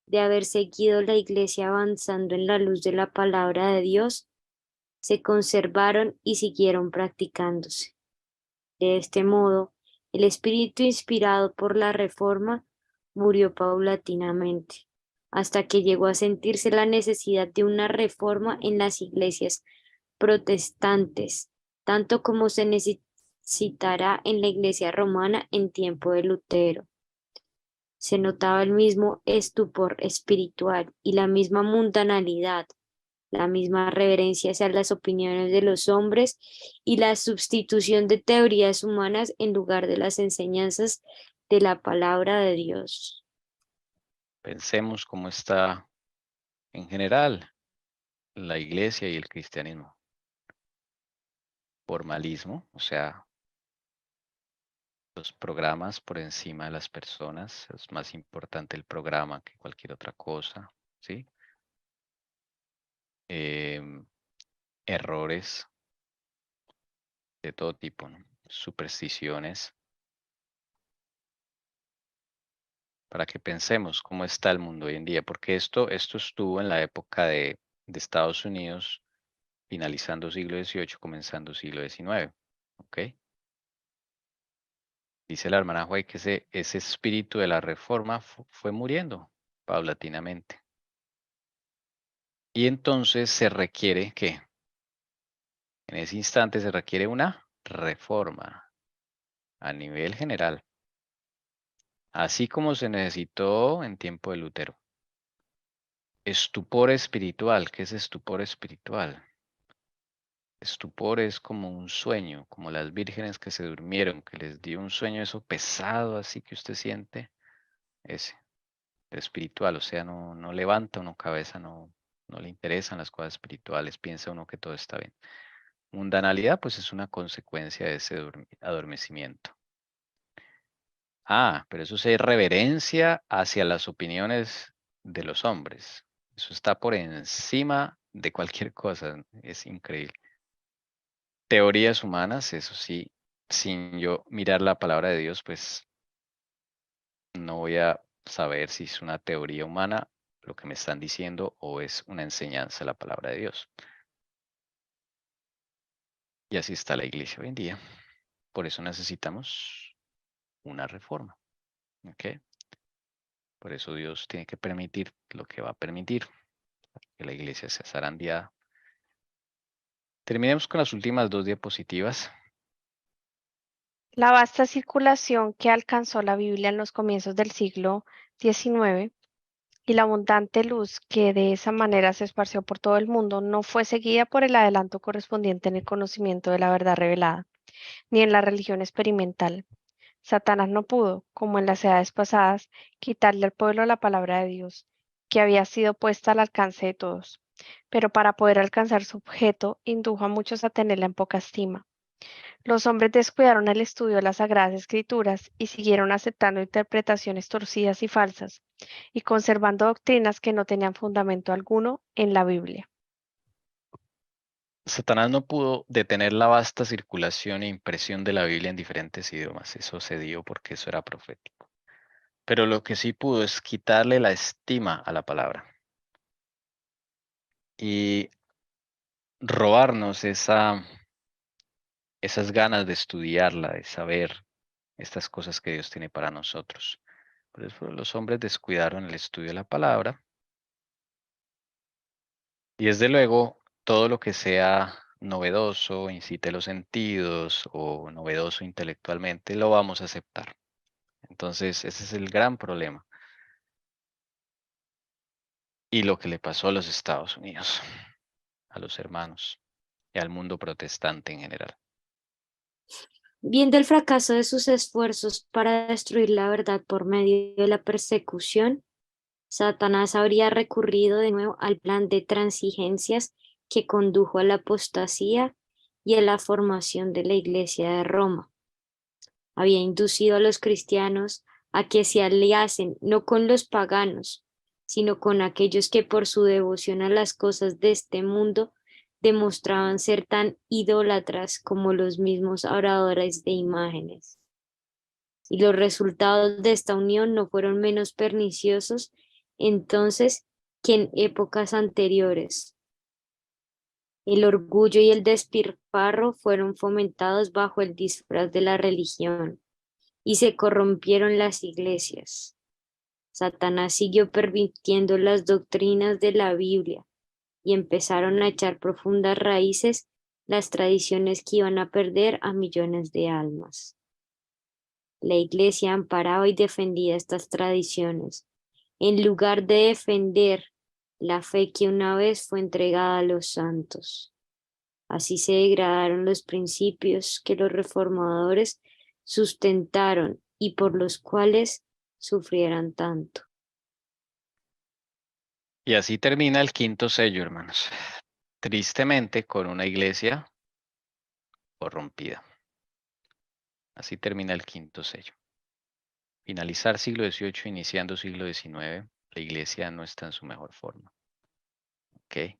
de haber seguido la Iglesia avanzando en la luz de la palabra de Dios, se conservaron y siguieron practicándose. De este modo, el espíritu inspirado por la Reforma murió paulatinamente, hasta que llegó a sentirse la necesidad de una reforma en las iglesias protestantes, tanto como se necesitará en la iglesia romana en tiempo de Lutero. Se notaba el mismo estupor espiritual y la misma mundanalidad, la misma reverencia hacia las opiniones de los hombres y la sustitución de teorías humanas en lugar de las enseñanzas de la palabra de Dios. Pensemos cómo está en general la iglesia y el cristianismo. Formalismo, o sea, los programas por encima de las personas. Es más importante el programa que cualquier otra cosa, ¿sí? Errores de todo tipo, ¿no? Supersticiones. Para que pensemos cómo está el mundo hoy en día, porque esto estuvo en la época de Estados Unidos, finalizando siglo XVIII, comenzando siglo XIX, ¿ok? Dice la hermana White que ese espíritu de la reforma fue muriendo paulatinamente. Y entonces se requiere que, en ese instante se requiere una reforma a nivel general, así como se necesitó en tiempo de Lutero. Estupor espiritual, ¿qué es estupor espiritual? Estupor es como un sueño, como las vírgenes que se durmieron, que les dio un sueño eso pesado, así que usted siente ese espiritual, o sea, no levanta uno cabeza, no le interesan las cosas espirituales, piensa uno que todo está bien. Mundanalidad, pues es una consecuencia de ese adormecimiento. Ah, pero eso es reverencia hacia las opiniones de los hombres. Eso está por encima de cualquier cosa, es increíble. Teorías humanas, eso sí, sin yo mirar la palabra de Dios, pues no voy a saber si es una teoría humana lo que me están diciendo o es una enseñanza de la palabra de Dios. Y así está la iglesia hoy en día. Por eso necesitamos una reforma. ¿Ok? Por eso Dios tiene que permitir lo que va a permitir, que la iglesia sea zarandeada. Terminemos con las últimas dos diapositivas. La vasta circulación que alcanzó la Biblia en los comienzos del siglo XIX y la abundante luz que de esa manera se esparció por todo el mundo no fue seguida por el adelanto correspondiente en el conocimiento de la verdad revelada, ni en la religión experimental. Satanás no pudo, como en las edades pasadas, quitarle al pueblo la palabra de Dios, que había sido puesta al alcance de todos. Pero para poder alcanzar su objeto, indujo a muchos a tenerla en poca estima. Los hombres descuidaron el estudio de las Sagradas Escrituras y siguieron aceptando interpretaciones torcidas y falsas, y conservando doctrinas que no tenían fundamento alguno en la Biblia. Satanás no pudo detener la vasta circulación e impresión de la Biblia en diferentes idiomas. Eso se dio porque eso era profético. Pero lo que sí pudo es quitarle la estima a la palabra y robarnos esas ganas de estudiarla, de saber estas cosas que Dios tiene para nosotros. Por eso los hombres descuidaron el estudio de la palabra. Y desde luego, todo lo que sea novedoso, incite los sentidos o novedoso intelectualmente, lo vamos a aceptar. Entonces, ese es el gran problema. Y lo que le pasó a los Estados Unidos, a los hermanos y al mundo protestante en general. Viendo el fracaso de sus esfuerzos para destruir la verdad por medio de la persecución, Satanás habría recurrido de nuevo al plan de transigencias que condujo a la apostasía y a la formación de la Iglesia de Roma. Había inducido a los cristianos a que se aliasen no con los paganos, sino con aquellos que por su devoción a las cosas de este mundo demostraban ser tan idólatras como los mismos adoradores de imágenes. Y los resultados de esta unión no fueron menos perniciosos entonces que en épocas anteriores. El orgullo y el despilfarro fueron fomentados bajo el disfraz de la religión y se corrompieron las iglesias. Satanás siguió permitiendo las doctrinas de la Biblia y empezaron a echar profundas raíces las tradiciones que iban a perder a millones de almas. La iglesia amparaba y defendía estas tradiciones, en lugar de defender la fe que una vez fue entregada a los santos. Así se degradaron los principios que los reformadores sustentaron y por los cuales sufrieran tanto. Y así termina el quinto sello, hermanos. Tristemente, con una iglesia corrompida. Así termina el quinto sello. Finalizar siglo XVIII, iniciando siglo XIX, la iglesia no está en su mejor forma. ¿Ok?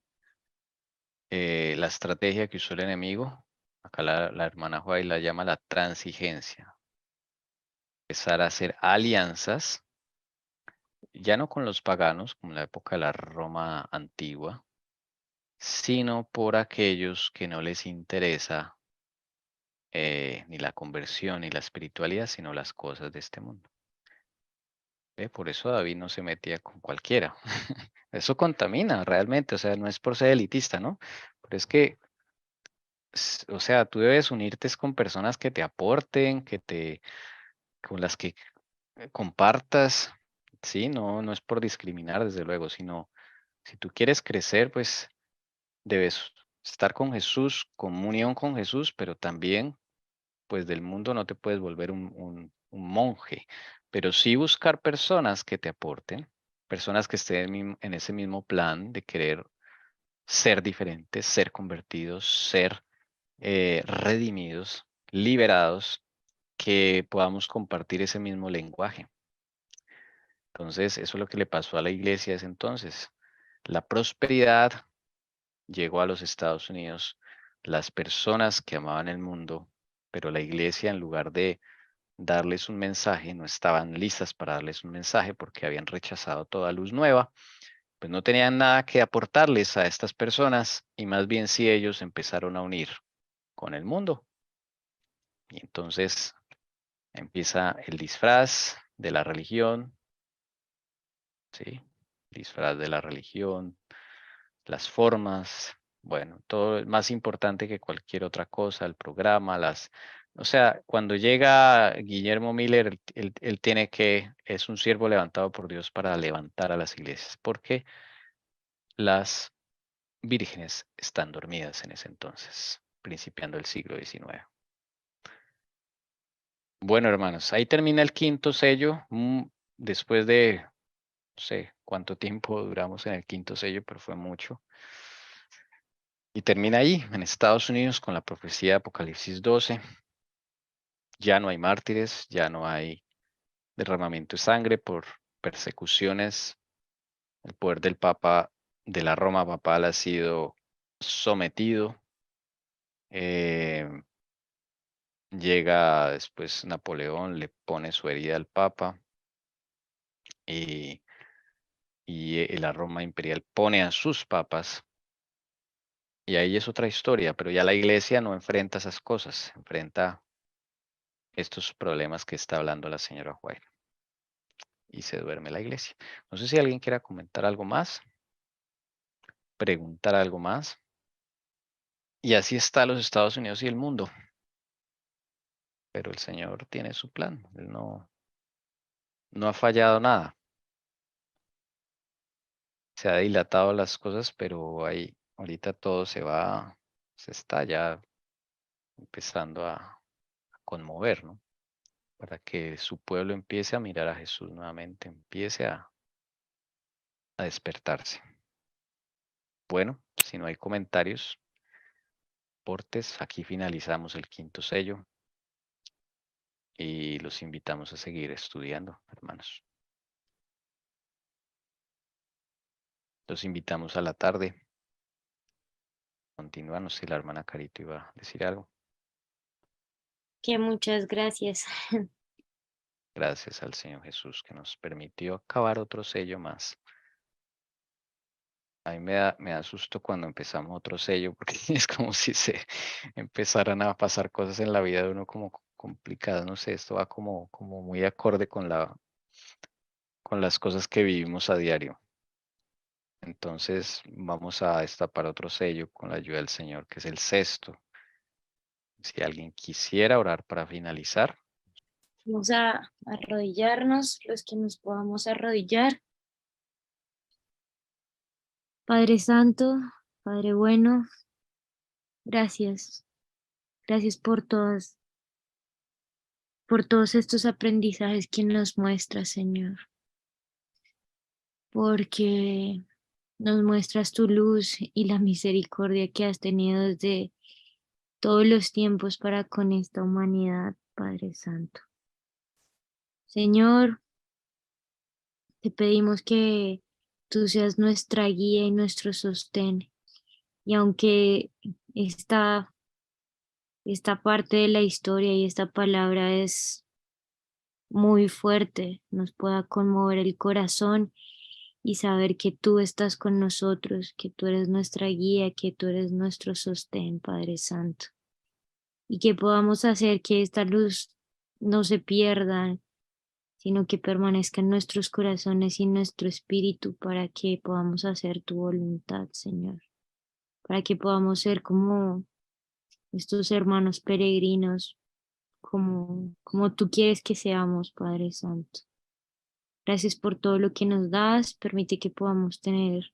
La estrategia que usó el enemigo, acá la hermana Juárez la llama la transigencia. Empezar a hacer alianzas, ya no con los paganos, como en la época de la Roma antigua, sino por aquellos que no les interesa ni la conversión ni la espiritualidad, sino las cosas de este mundo. ¿Ve? Por eso David no se metía con cualquiera. Eso contamina realmente, o sea, no es por ser elitista, ¿no? Pero es que, o sea, tú debes unirte con personas que te aporten, con las que compartas, sí, no es por discriminar, desde luego, sino si tú quieres crecer, pues debes estar con Jesús, comunión con Jesús, pero también, pues del mundo no te puedes volver un monje, pero sí buscar personas que te aporten, personas que estén en ese mismo plan de querer ser diferentes, ser convertidos, ser redimidos, liberados, que podamos compartir ese mismo lenguaje. Entonces, eso es lo que le pasó a la iglesia ese entonces. La prosperidad llegó a los Estados Unidos, las personas que amaban el mundo, pero la iglesia, en lugar de darles un mensaje, no estaban listas para darles un mensaje porque habían rechazado toda luz nueva, pues no tenían nada que aportarles a estas personas y más bien si ellos empezaron a unir con el mundo. Y entonces empieza el disfraz de la religión, ¿sí? Disfraz de la religión, las formas, bueno, todo es más importante que cualquier otra cosa, el programa, o sea, cuando llega Guillermo Miller, él tiene es un siervo levantado por Dios para levantar a las iglesias, porque las vírgenes están dormidas en ese entonces, principiando el siglo XIX. Bueno, hermanos, ahí termina el quinto sello, después de, no sé cuánto tiempo duramos en el quinto sello, pero fue mucho. Y termina ahí, en Estados Unidos, con la profecía de Apocalipsis 12. Ya no hay mártires, ya no hay derramamiento de sangre por persecuciones. El poder del Papa, de la Roma papal, ha sido sometido. Llega después Napoleón, le pone su herida al Papa y, la Roma imperial pone a sus papas. Y ahí es otra historia, pero ya la iglesia no enfrenta esas cosas, enfrenta estos problemas que está hablando la señora White. Y se duerme la iglesia. No sé si alguien quiera comentar algo más, preguntar algo más. Y así está los Estados Unidos y el mundo. Pero el Señor tiene su plan. Él no ha fallado nada. Se ha dilatado las cosas, pero ahí ahorita todo se está ya empezando a conmover, ¿no? Para que su pueblo empiece a mirar a Jesús nuevamente, empiece a despertarse. Bueno, si no hay comentarios, aportes, aquí finalizamos el 5.º sello y los invitamos a seguir estudiando, hermanos. Los invitamos a la tarde. Continuamos si la hermana Carito iba a decir algo. Que muchas gracias. Gracias al Señor Jesús que nos permitió acabar otro sello más. A mí me da susto cuando empezamos otro sello porque es como si se empezaran a pasar cosas en la vida de uno como complicadas. No sé, esto va como muy acorde con las cosas que vivimos a diario. Entonces vamos a destapar otro sello con la ayuda del Señor, que es el 6.º. Si alguien quisiera orar para finalizar. Vamos a arrodillarnos, los que nos podamos arrodillar. Padre Santo, Padre bueno, gracias. Gracias por todos estos aprendizajes que nos muestras, Señor. Porque nos muestras tu luz y la misericordia que has tenido desde todos los tiempos para con esta humanidad, Padre Santo. Señor, te pedimos que tú seas nuestra guía y nuestro sostén. Y aunque esta parte de la historia y esta palabra es muy fuerte, nos pueda conmover el corazón y saber que tú estás con nosotros, que tú eres nuestra guía, que tú eres nuestro sostén, Padre Santo. Y que podamos hacer que esta luz no se pierda, sino que permanezca en nuestros corazones y en nuestro espíritu para que podamos hacer tu voluntad, Señor. Para que podamos ser como estos hermanos peregrinos, como tú quieres que seamos, Padre Santo. Gracias por todo lo que nos das. Permite que podamos tener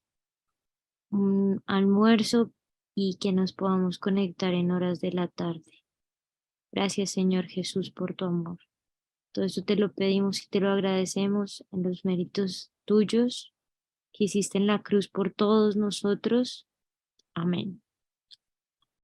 un almuerzo y que nos podamos conectar en horas de la tarde. Gracias, Señor Jesús, por tu amor. Todo esto te lo pedimos y te lo agradecemos en los méritos tuyos que hiciste en la cruz por todos nosotros. Amén.